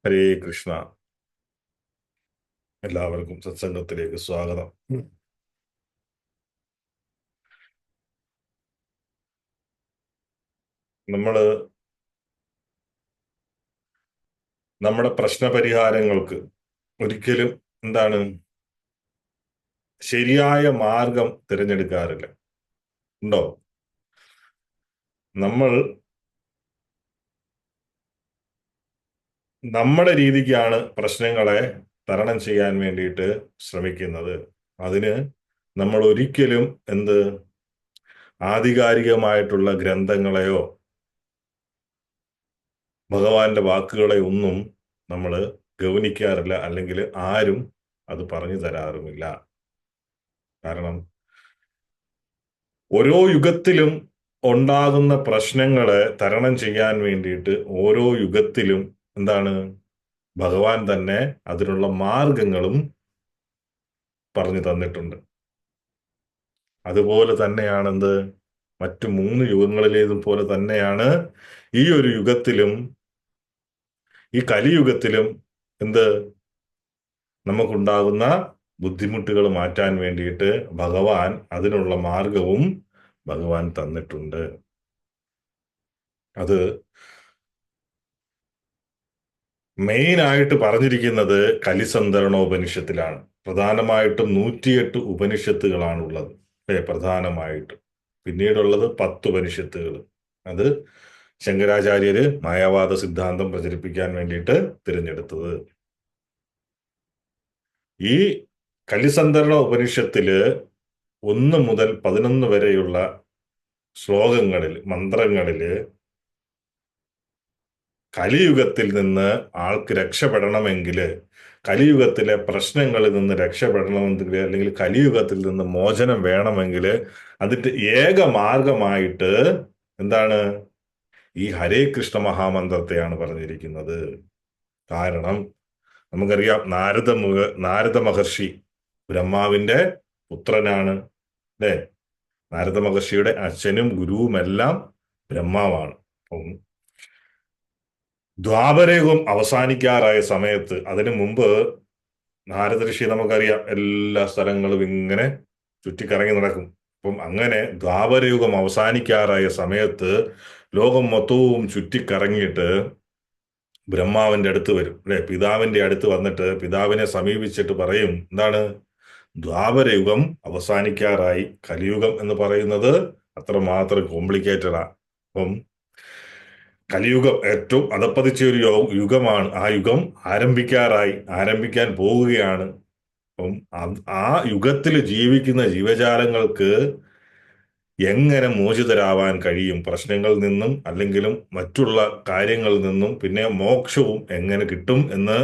ഹരേ കൃഷ്ണ. എല്ലാവർക്കും സത്സംഗത്തിലേക്ക് സ്വാഗതം. നമ്മള് നമ്മുടെ പ്രശ്നപരിഹാരങ്ങൾക്ക് ഒരിക്കലും ശരിയായ മാർഗം തിരഞ്ഞെടുക്കാറില്ല. ഉണ്ടോ? നമ്മൾ നമ്മുടെ രീതിക്കാണ് പ്രശ്നങ്ങളെ തരണം ചെയ്യാൻ വേണ്ടിയിട്ട് ശ്രമിക്കുന്നത്. അതിന് നമ്മൾ ഒരിക്കലും ആധികാരികമായിട്ടുള്ള ഗ്രന്ഥങ്ങളെയോ ഭഗവാന്റെ വാക്കുകളെ ഒന്നും നമ്മൾ ഗൗനിക്കാറില്ല, അല്ലെങ്കിൽ ആരും അത് പറഞ്ഞു തരാറുമില്ല. കാരണം ഓരോ യുഗത്തിലും ഉണ്ടാകുന്ന പ്രശ്നങ്ങളെ തരണം ചെയ്യാൻ വേണ്ടിയിട്ട് ഓരോ യുഗത്തിലും ഭഗവാൻ തന്നെ അതിനുള്ള മാർഗങ്ങളും പറഞ്ഞു തന്നിട്ടുണ്ട്. അതുപോലെ തന്നെയാണ് മറ്റു 3 യുഗങ്ങളിലേതും പോലെ തന്നെയാണ് ഈ ഒരു യുഗത്തിലും, ഈ കലിയുഗത്തിലും നമുക്കുണ്ടാകുന്ന ബുദ്ധിമുട്ടുകൾ മാറ്റാൻ വേണ്ടിയിട്ട് ഭഗവാൻ അതിനുള്ള മാർഗവും ഭഗവാൻ തന്നിട്ടുണ്ട്. അത് മെയിൻ ആയിട്ട് പറഞ്ഞിരിക്കുന്നത് കലിസന്ധരണോപനിഷത്തിലാണ്. പ്രധാനമായിട്ടും 108 ഉപനിഷത്തുകളാണുള്ളത്. പ്രധാനമായിട്ടും പിന്നീടുള്ളത് 10 ഉപനിഷത്തുകൾ. അത് ശങ്കരാചാര്യര് മായാവാദ സിദ്ധാന്തം പ്രചരിപ്പിക്കാൻ വേണ്ടിയിട്ട് തിരഞ്ഞെടുത്തത്. ഈ കലിസന്ധരണ ഉപനിഷത്തില് 1 മുതൽ 11 വരെയുള്ള ശ്ലോകങ്ങളിൽ, മന്ത്രങ്ങളില് കലിയുഗത്തിൽ നിന്ന് ആൾക്ക് രക്ഷപ്പെടണമെങ്കിൽ, കലിയുഗത്തിലെ പ്രശ്നങ്ങളിൽ നിന്ന് രക്ഷപ്പെടണമെങ്കിൽ, അല്ലെങ്കിൽ കലിയുഗത്തിൽ നിന്ന് മോചനം വേണമെങ്കിൽ അതിന്റെ ഏക മാർഗമായിട്ട് ഈ ഹരേ കൃഷ്ണ മഹാമന്ത്രത്തെയാണ് പറഞ്ഞിരിക്കുന്നത്. കാരണം നമുക്കറിയാം, നാരദ മഹർഷി ബ്രഹ്മാവിന്റെ പുത്രനാണ്, അല്ലേ? നാരദ മഹർഷിയുടെ അച്ഛനും ഗുരുവുമെല്ലാം ബ്രഹ്മാവാണ്. അപ്പം ദ്വാപരയുഗം അവസാനിക്കാറായ സമയത്ത്, അതിനു മുമ്പ് നാരദ ഋഷി നമുക്കറിയാം എല്ലാ സ്ഥലങ്ങളും ഇങ്ങനെ ചുറ്റിക്കറങ്ങി നടക്കും. അപ്പം അങ്ങനെ ദ്വാപരയുഗം അവസാനിക്കാറായ സമയത്ത് ലോകം മൊത്തവും ചുറ്റിക്കറങ്ങിയിട്ട് ബ്രഹ്മാവിന്റെ അടുത്ത് വരും, അല്ലെ? പിതാവിന്റെ അടുത്ത് വന്നിട്ട് പിതാവിനെ സമീപിച്ചിട്ട് പറയും, ദ്വാപരയുഗം അവസാനിക്കാറായി. കലിയുഗം എന്ന് പറയുന്നത് അത്രമാത്രം കോംപ്ലിക്കേറ്റഡാ. അപ്പം കലിയുഗം ഏറ്റവും അധപ്പതിച്ച ഒരു യുഗമാണ്. ആ യുഗം ആരംഭിക്കാൻ പോവുകയാണ്. അപ്പം ആ യുഗത്തിൽ ജീവിക്കുന്ന ജീവജാലങ്ങൾക്ക് എങ്ങനെ മോചിതരാവാൻ കഴിയും പ്രശ്നങ്ങളിൽ നിന്നും, അല്ലെങ്കിലും മറ്റുള്ള കാര്യങ്ങളിൽ നിന്നും? പിന്നെ മോക്ഷവും എങ്ങനെ കിട്ടും എന്ന്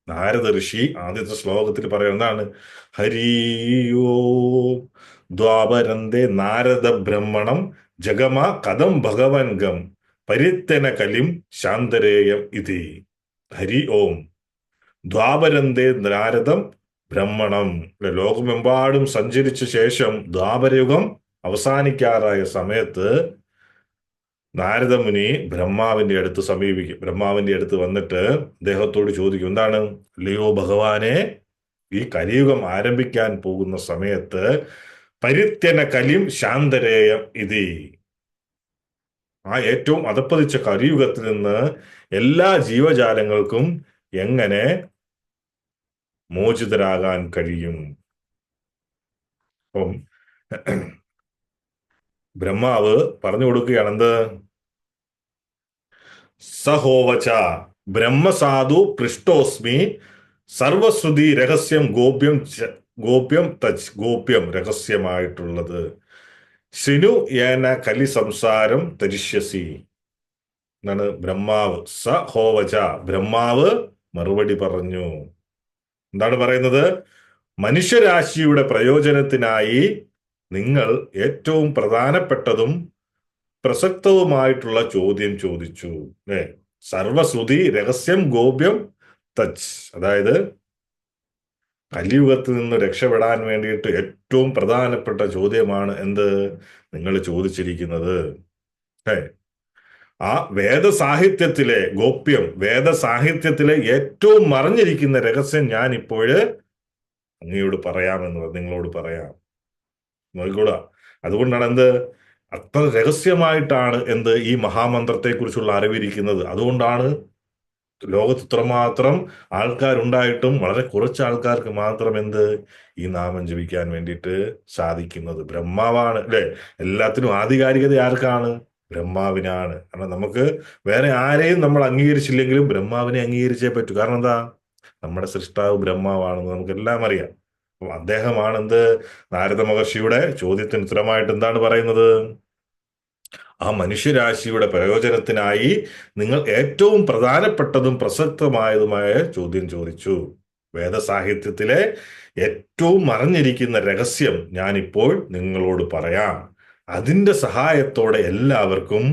നാരദ ഋഷി ആദ്യത്തെ ശ്ലോകത്തിൽ പറയുന്നതാണ്. ഹരിയോ ദ്വാപരന്തേ നാരദ ബ്രഹ്മണം ജഗമ കഥം ഭഗവൻഗം പരിത്തന കലിം ശാന്തരേയം ഇതി. ഹരി ഓം ദ്വാപരന്തേ നാരദം ബ്രഹ്മണം. ലോകമെമ്പാടും സഞ്ചരിച്ച ശേഷം ദ്വാപരയുഗം അവസാനിക്കാറായ സമയത്ത് നാരദമുനി ബ്രഹ്മാവിന്റെ അടുത്ത് സമീപിക്കും. ബ്രഹ്മാവിന്റെ അടുത്ത് വന്നിട്ട് അദ്ദേഹത്തോട് ചോദിക്കും, അല്ലയോ ഭഗവാനെ, ഈ കലിയുഗം ആരംഭിക്കാൻ പോകുന്ന സമയത്ത് പരിത്യന കലിം ശാന്തരേയം ഇതി, ആ ഏറ്റവും അധപ്പതിച്ച കലിയുഗത്തിൽ നിന്ന് എല്ലാ ജീവജാലങ്ങൾക്കും എങ്ങനെ മോചിതരാകാൻ കഴിയും? അപ്പം ബ്രഹ്മാവ് പറഞ്ഞു കൊടുക്കുകയാണ്, സഹോവച ബ്രഹ്മസാധു പൃഷ്ടോസ്മി സർവശ്രുതി രഹസ്യം ഗോപ്യം രഹസ്യമായിട്ടുള്ളത് ശൃണു യേന കലി സംസാരം തരിഷ്യസി എന്നാണ് ബ്രഹ്മാവ്. സഹോവച ബ്രഹ്മാവ് മറുപടി പറഞ്ഞു. എന്താണ് പറയുന്നത്? മനുഷ്യരാശിയുടെ പ്രയോജനത്തിനായി നിങ്ങൾ ഏറ്റവും പ്രധാനപ്പെട്ടതും പ്രസക്തവുമായിട്ടുള്ള ചോദ്യം ചോദിച്ചു, അല്ലെ? സർവശ്രുതി രഹസ്യം ഗോപ്യം തച്ച്, അതായത് കലിയുഗത്തിൽ നിന്ന് രക്ഷപ്പെടാൻ വേണ്ടിയിട്ട് ഏറ്റവും പ്രധാനപ്പെട്ട ചോദ്യമാണ് നിങ്ങൾ ചോദിച്ചിരിക്കുന്നത്. ആ വേദസാഹിത്യത്തിലെ ഗോപ്യം, വേദസാഹിത്യത്തിലെ ഏറ്റവും മറഞ്ഞിരിക്കുന്ന രഹസ്യം ഞാൻ ഇപ്പോഴ് അങ്ങയോട് പറയാമെന്ന് നിങ്ങളോട് പറയാം. നോക്കിക്കൂടാ. അതുകൊണ്ടാണ് എന്ത് അത്ര രഹസ്യമായിട്ടാണ് ഈ മഹാമന്ത്രത്തെ കുറിച്ചുള്ള അറിവിരിക്കുന്നത്. അതുകൊണ്ടാണ് ലോകത്ത് ഇത്രമാത്രം ആൾക്കാരുണ്ടായിട്ടും വളരെ കുറച്ച് ആൾക്കാർക്ക് മാത്രം ഈ നാമം ജപിക്കാൻ വേണ്ടിയിട്ട് സാധിക്കുന്നത്. ബ്രഹ്മാവാണ് അല്ലെ, എല്ലാത്തിനും ആധികാരികത ആർക്കാണ്? ബ്രഹ്മാവിനാണ്. കാരണം നമുക്ക് വേറെ ആരെയും നമ്മൾ അംഗീകരിച്ചില്ലെങ്കിലും ബ്രഹ്മാവിനെ അംഗീകരിച്ചേ പറ്റൂ. കാരണം എന്താ? നമ്മുടെ സൃഷ്ടാവ് ബ്രഹ്മാവാണെന്ന് നമുക്ക് എല്ലാം അറിയാം. അപ്പം അദ്ദേഹമാണ് നാരദ മഹർഷിയുടെ ചോദ്യത്തിന് ഉത്തരമായിട്ട് എന്താണ് പറയുന്നത്? ആ മനുഷ്യരാശിയുടെ പ്രയോജനത്തിനായി നിങ്ങൾ ഏറ്റവും പ്രധാനപ്പെട്ടതും പ്രസക്തമായതുമായ ചോദ്യം ചോദിച്ചു. വേദസാഹിത്യത്തിലെ ഏറ്റവും മറഞ്ഞിരിക്കുന്ന രഹസ്യം ഞാനിപ്പോൾ നിങ്ങളോട് പറയാം. അതിന്റെ സഹായത്തോടെ എല്ലാവർക്കും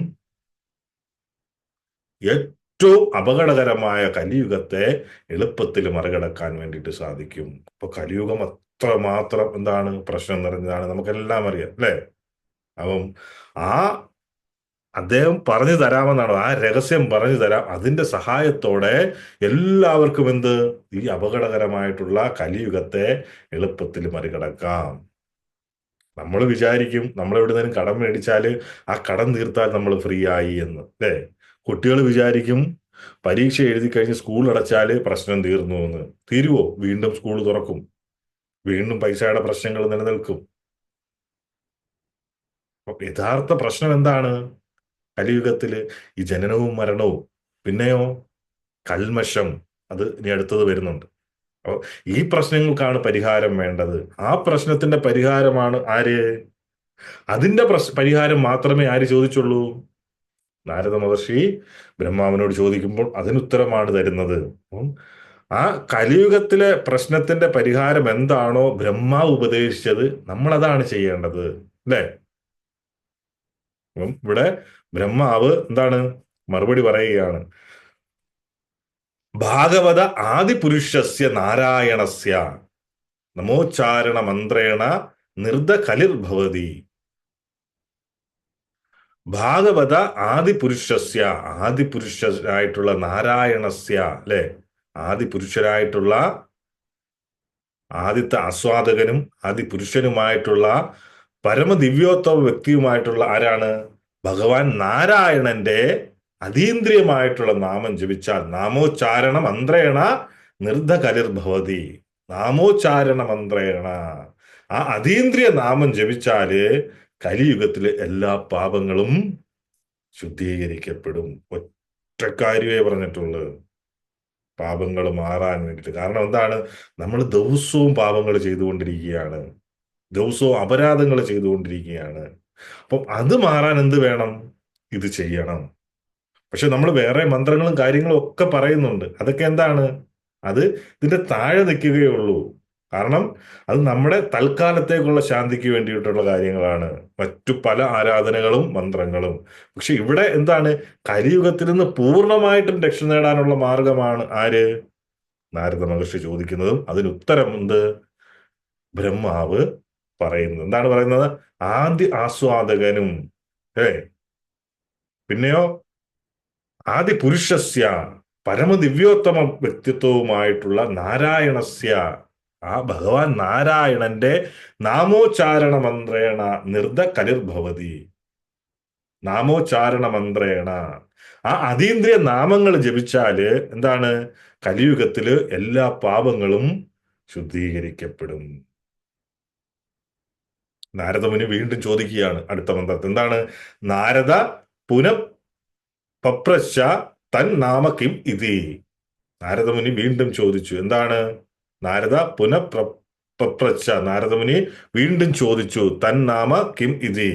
ഏറ്റവും അപകടകരമായ കലിയുഗത്തെ എളുപ്പത്തിൽ മറികടക്കാൻ വേണ്ടിയിട്ട് സാധിക്കും. അപ്പൊ കലിയുഗം അത്രമാത്രം പ്രശ്നം നിറഞ്ഞതാണ്, നമുക്കെല്ലാം അറിയാം അല്ലെ. അപ്പം ആ അദ്ദേഹം പറഞ്ഞു തരാമെന്നാണ്, ആ രഹസ്യം പറഞ്ഞു തരാം. അതിന്റെ സഹായത്തോടെ എല്ലാവർക്കും ഈ അപകടകരമായിട്ടുള്ള കലിയുഗത്തെ എളുപ്പത്തിൽ മറികടക്കാം. നമ്മൾ വിചാരിക്കും നമ്മൾ എവിടുന്നേലും കടം മേടിച്ചാല് ആ കടം തീർത്താൽ നമ്മൾ ഫ്രീ ആയി എന്ന് അല്ലേ. കുട്ടികൾ വിചാരിക്കും പരീക്ഷ എഴുതി കഴിഞ്ഞ് സ്കൂൾ അടച്ചാല് പ്രശ്നം തീർന്നു എന്ന്. തീരുവോ? വീണ്ടും സ്കൂൾ തുറക്കും, വീണ്ടും പൈസയുടെ പ്രശ്നങ്ങൾ നിലനിൽക്കും. യഥാർത്ഥ പ്രശ്നം എന്താണ് കലിയുഗത്തില്? ഈ ജനനവും മരണവും, പിന്നെയോ കൽമഷം, അത് ഇനി അടുത്തത് വരുന്നുണ്ട്. അപ്പോൾ ഈ പ്രശ്നങ്ങൾക്കാണ് പരിഹാരം വേണ്ടത്. ആ പ്രശ്നത്തിന്റെ പരിഹാരമാണ് ആര്? അതിന്റെ പരിഹാരം മാത്രമേ ആര് ചോദിച്ചുള്ളൂ? നാരദ മഹർഷി ബ്രഹ്മാവിനോട് ചോദിക്കുമ്പോൾ അതിനുത്തരമാണ് തരുന്നത്. ആ കലിയുഗത്തിലെ പ്രശ്നത്തിന്റെ പരിഹാരം എന്താണോ ബ്രഹ്മാവ് ഉപദേശിച്ചത്, നമ്മൾ അതാണ് ചെയ്യേണ്ടത് അല്ലേ. ഇവിടെ ബ്രഹ്മാവ് മറുപടി പറയുകയാണ്. ഭാഗവത ആദിപുരുഷസ്യ നാരായണസ്യ നമോച്ചാരണ മന്ത്രേണ നിർദ്ദകലിർഭവതി. ഭാഗവത ആദിപുരുഷസ്യ, ആദിപുരുഷനായിട്ടുള്ള നാരായണസ്യ അല്ലെ, ആദിപുരുഷനായിട്ടുള്ള ആദിത്യ ആസ്വാദകനും ആദിപുരുഷനുമായിട്ടുള്ള പരമദിവ്യോത്തമ വ്യക്തിയുമായിട്ടുള്ള ആരാണ്? ഭഗവാൻ നാരായണന്റെ അതീന്ദ്രിയമായിട്ടുള്ള നാമം ജപിച്ചാൽ, നാമോച്ചാരണ മന്ത്രേണ നിർദ്ദകലിർഭവതി. നാമോച്ചാരണ മന്ത്രേണ, ആ അതീന്ദ്രിയ നാമം ജപിച്ചാല് കലിയുഗത്തിലെ എല്ലാ പാപങ്ങളും ശുദ്ധീകരിക്കപ്പെടും. ഒറ്റ കാര്യമേ പറഞ്ഞിട്ടുള്ളൂ, പാപങ്ങൾ മാറാൻ വേണ്ടിയിട്ട്. കാരണം നമ്മൾ ദിവസവും പാപങ്ങൾ ചെയ്തുകൊണ്ടിരിക്കുകയാണ്, ദിവസവും അപരാധങ്ങൾ ചെയ്തുകൊണ്ടിരിക്കുകയാണ്. അപ്പം അത് മാറാൻ എന്ത് വേണം? ഇത് ചെയ്യണം. പക്ഷെ നമ്മൾ വേറെ മന്ത്രങ്ങളും കാര്യങ്ങളും ഒക്കെ പറയുന്നുണ്ട്. അതൊക്കെ അത് ഇതിന്റെ താഴെ നിൽക്കുകയുള്ളൂ. കാരണം അത് നമ്മുടെ തൽക്കാലത്തേക്കുള്ള ശാന്തിക്ക് വേണ്ടിയിട്ടുള്ള കാര്യങ്ങളാണ്, മറ്റു പല ആരാധനകളും മന്ത്രങ്ങളും. പക്ഷെ ഇവിടെ കലിയുഗത്തിൽ നിന്ന് പൂർണ്ണമായിട്ടും രക്ഷ നേടാനുള്ള മാർഗമാണ് ആര്? നാരദ മഹർഷി ചോദിക്കുന്നതും അതിനുത്തരം ബ്രഹ്മാവ് പറയുന്നത്. എന്താണ് പറയുന്നത്? ആദ്യ ആസ്വാദകനും പിന്നെയോ ആദിപുരുഷസ്യ, പരമദിവ്യോത്തമ വ്യക്തിത്വവുമായിട്ടുള്ള നാരായണസ്യ, ആ ഭഗവാൻ നാരായണന്റെ നാമോച്ചാരണ മന്ത്രേണ നിർദ്ദകലിർഭവതി. നാമോച്ചാരണ മന്ത്രേണ, ആ അതീന്ദ്രിയ നാമങ്ങൾ ജപിച്ചാല് കലിയുഗത്തില് എല്ലാ പാപങ്ങളും ശുദ്ധീകരിക്കപ്പെടും. നാരദമുനി വീണ്ടും ചോദിക്കുകയാണ് അടുത്ത മന്ത്രത്തിൽ. നാരദ പപ്രശ്ച തൻ നാമ കിം ഇതി. നാരദമുനി വീണ്ടും ചോദിച്ചു. നാരദ പപ്രശ്ച, നാരദമുനി വീണ്ടും ചോദിച്ചു, തൻ നാമ കിം ഇതി.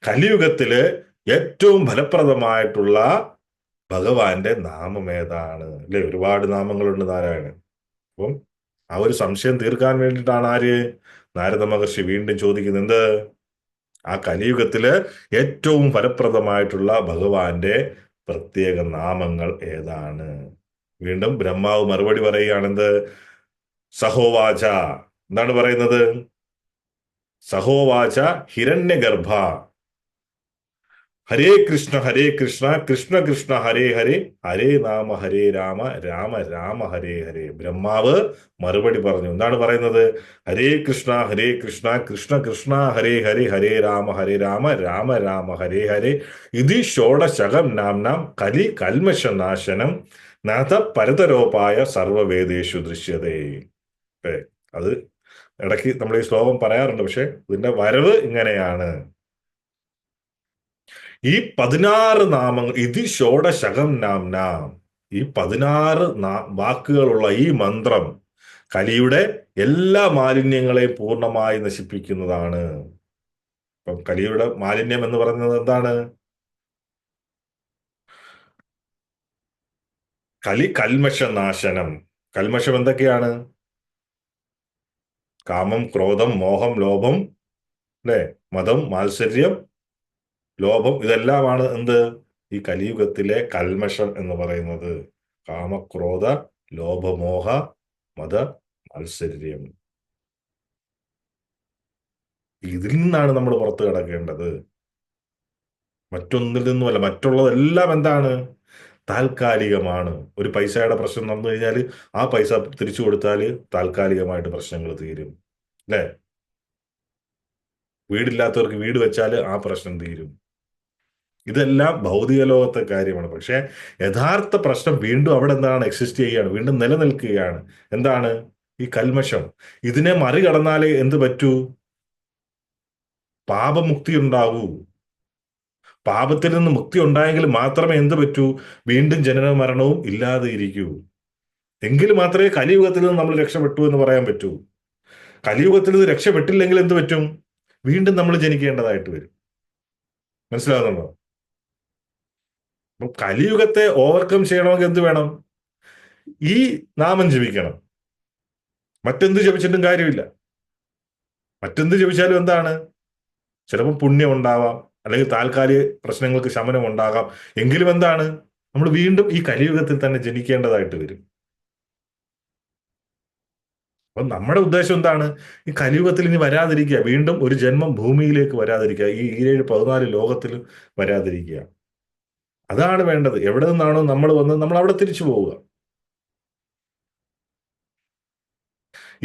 കലിയുഗത്തില് ഏറ്റവും ഫലപ്രദമായിട്ടുള്ള ഭഗവാന്റെ നാമം ഏതാണ് അല്ലെ. ഒരുപാട് നാമങ്ങളുണ്ട് നാരായണൻ. അപ്പം ആ ഒരു സംശയം തീർക്കാൻ വേണ്ടിയിട്ടാണ് നാരദ മഹർഷി വീണ്ടും ചോദിക്കുന്നത്. ആ കലിയുഗത്തില് ഏറ്റവും ഫലപ്രദമായിട്ടുള്ള ഭഗവാന്റെ പ്രത്യേക നാമങ്ങൾ ഏതാണ്? വീണ്ടും ബ്രഹ്മാവ് മറുപടി പറയുകയാണെന്ത്? സഹോവാച, എന്താണ് പറയുന്നത്? സഹോവാച ഹിരണ്യഗർഭ ഹരേ കൃഷ്ണ കൃഷ്ണ കൃഷ്ണ ഹരേ ഹരേ ഹരേ രാമ ഹരേ രാമ രാമ രാമ ഹരേ ഹരേ. ബ്രഹ്മാവ് മറുപടി പറഞ്ഞു. എന്താണ് പറയുന്നത്? ഹരേ കൃഷ്ണ കൃഷ്ണ കൃഷ്ണ ഹരേ ഹരേ ഹരേ രാമ രാമ രാമ ഹരേ ഹരേ. ഇതി ഷോഡശകം നാംനാം കലി കൽമഷനാശനം നാഥ പരതരോപായ സർവവേദേഷു ദൃശ്യതേ. ഏ, അത് ഇടയ്ക്ക് നമ്മൾ ഈ ശ്ലോകം പറയാറുണ്ട്. പക്ഷെ ഇതിന്റെ വരവ് ഇങ്ങനെയാണ്. ഈ 16 നാമങ്ങൾ, ഇതി ഷോഡശകം നാംനാം, ഈ 16 വാക്കുകളുള്ള ഈ മന്ത്രം കലിയുടെ എല്ലാ മാലിന്യങ്ങളെയും പൂർണ്ണമായി നശിപ്പിക്കുന്നതാണ്. ഇപ്പം കലിയുടെ മാലിന്യം എന്ന് പറയുന്നത് എന്താണ്? കലി കൽമഷനാശനം. കൽമഷം എന്തൊക്കെയാണ്? കാമം, ക്രോധം, മോഹം, ലോഭം, അല്ലെ, മതം, മാത്സര്യം, ലോഭം, ഇതെല്ലാമാണ് എന്ത്? ഈ കലിയുഗത്തിലെ കൽമഷം എന്ന് പറയുന്നത്. കാമക്രോധ ലോഭമോഹ മത മാത്സര്യം. ഇതിൽ നിന്നാണ് നമ്മൾ പുറത്തു കിടക്കേണ്ടത്, മറ്റൊന്നിൽ നിന്നുമല്ല. മറ്റുള്ളതെല്ലാം എന്താണ്? താൽക്കാലികമാണ്. ഒരു പൈസയുടെ പ്രശ്നം വന്നു കഴിഞ്ഞാൽ ആ പൈസ തിരിച്ചു കൊടുത്താൽ താൽക്കാലികമായിട്ട് പ്രശ്നങ്ങൾ തീരും, അല്ലെ? വീടില്ലാത്തവർക്ക് വീട് വെച്ചാൽ ആ പ്രശ്നം തീരും. ഇതെല്ലാം ഭൗതിക ലോകത്തെ കാര്യമാണ്. പക്ഷെ യഥാർത്ഥ പ്രശ്നം വീണ്ടും അവിടെ എന്താണ്? എക്സിസ്റ്റ് ചെയ്യുകയാണ്, വീണ്ടും നിലനിൽക്കുകയാണ്. എന്താണ്? ഈ കൽമഷം. ഇതിനെ മറികടന്നാലേ എന്ത് പറ്റൂ? പാപമുക്തി ഉണ്ടാകൂ. പാപത്തിൽ നിന്ന് മുക്തി ഉണ്ടായെങ്കിൽ മാത്രമേ എന്ത് പറ്റൂ? വീണ്ടും ജനന മരണവും ഇല്ലാതെ ഇരിക്കൂ. എങ്കിൽ മാത്രമേ കലിയുഗത്തിൽ നിന്ന് നമ്മൾ രക്ഷപ്പെട്ടു എന്ന് പറയാൻ പറ്റൂ. കലിയുഗത്തിൽ നിന്ന് രക്ഷപ്പെട്ടില്ലെങ്കിൽ എന്ത് പറ്റും? വീണ്ടും നമ്മൾ ജനിക്കേണ്ടതായിട്ട് വരും. മനസ്സിലാകുന്നുണ്ടോ? അപ്പൊ കലിയുഗത്തെ ഓവർകം ചെയ്യണമെങ്കിൽ എന്ത് വേണം? ഈ നാമം ജപിക്കണം. മറ്റെന്ത് ജപിച്ചിട്ടും കാര്യമില്ല. മറ്റെന്ത് ജപിച്ചാലും എന്താണ്? ചിലപ്പോൾ പുണ്യം ഉണ്ടാവാം, അല്ലെങ്കിൽ താൽക്കാലിക പ്രശ്നങ്ങൾക്ക് ശമനം ഉണ്ടാകാം. എങ്കിലും എന്താണ്? നമ്മൾ വീണ്ടും ഈ കലിയുഗത്തിൽ തന്നെ ജനിക്കേണ്ടതായിട്ട് വരും. അപ്പൊ നമ്മുടെ ഉദ്ദേശം എന്താണ്? ഈ കലിയുഗത്തിൽ ഇനി വരാതിരിക്കുക, വീണ്ടും ഒരു ജന്മം ഭൂമിയിലേക്ക് വരാതിരിക്കുക, ഈ 714 ലോകത്തിൽ വരാതിരിക്കുക. അതാണ് വേണ്ടത്. എവിടെ നിന്നാണോ നമ്മൾ വന്നത് നമ്മൾ അവിടെ തിരിച്ചു പോവുക.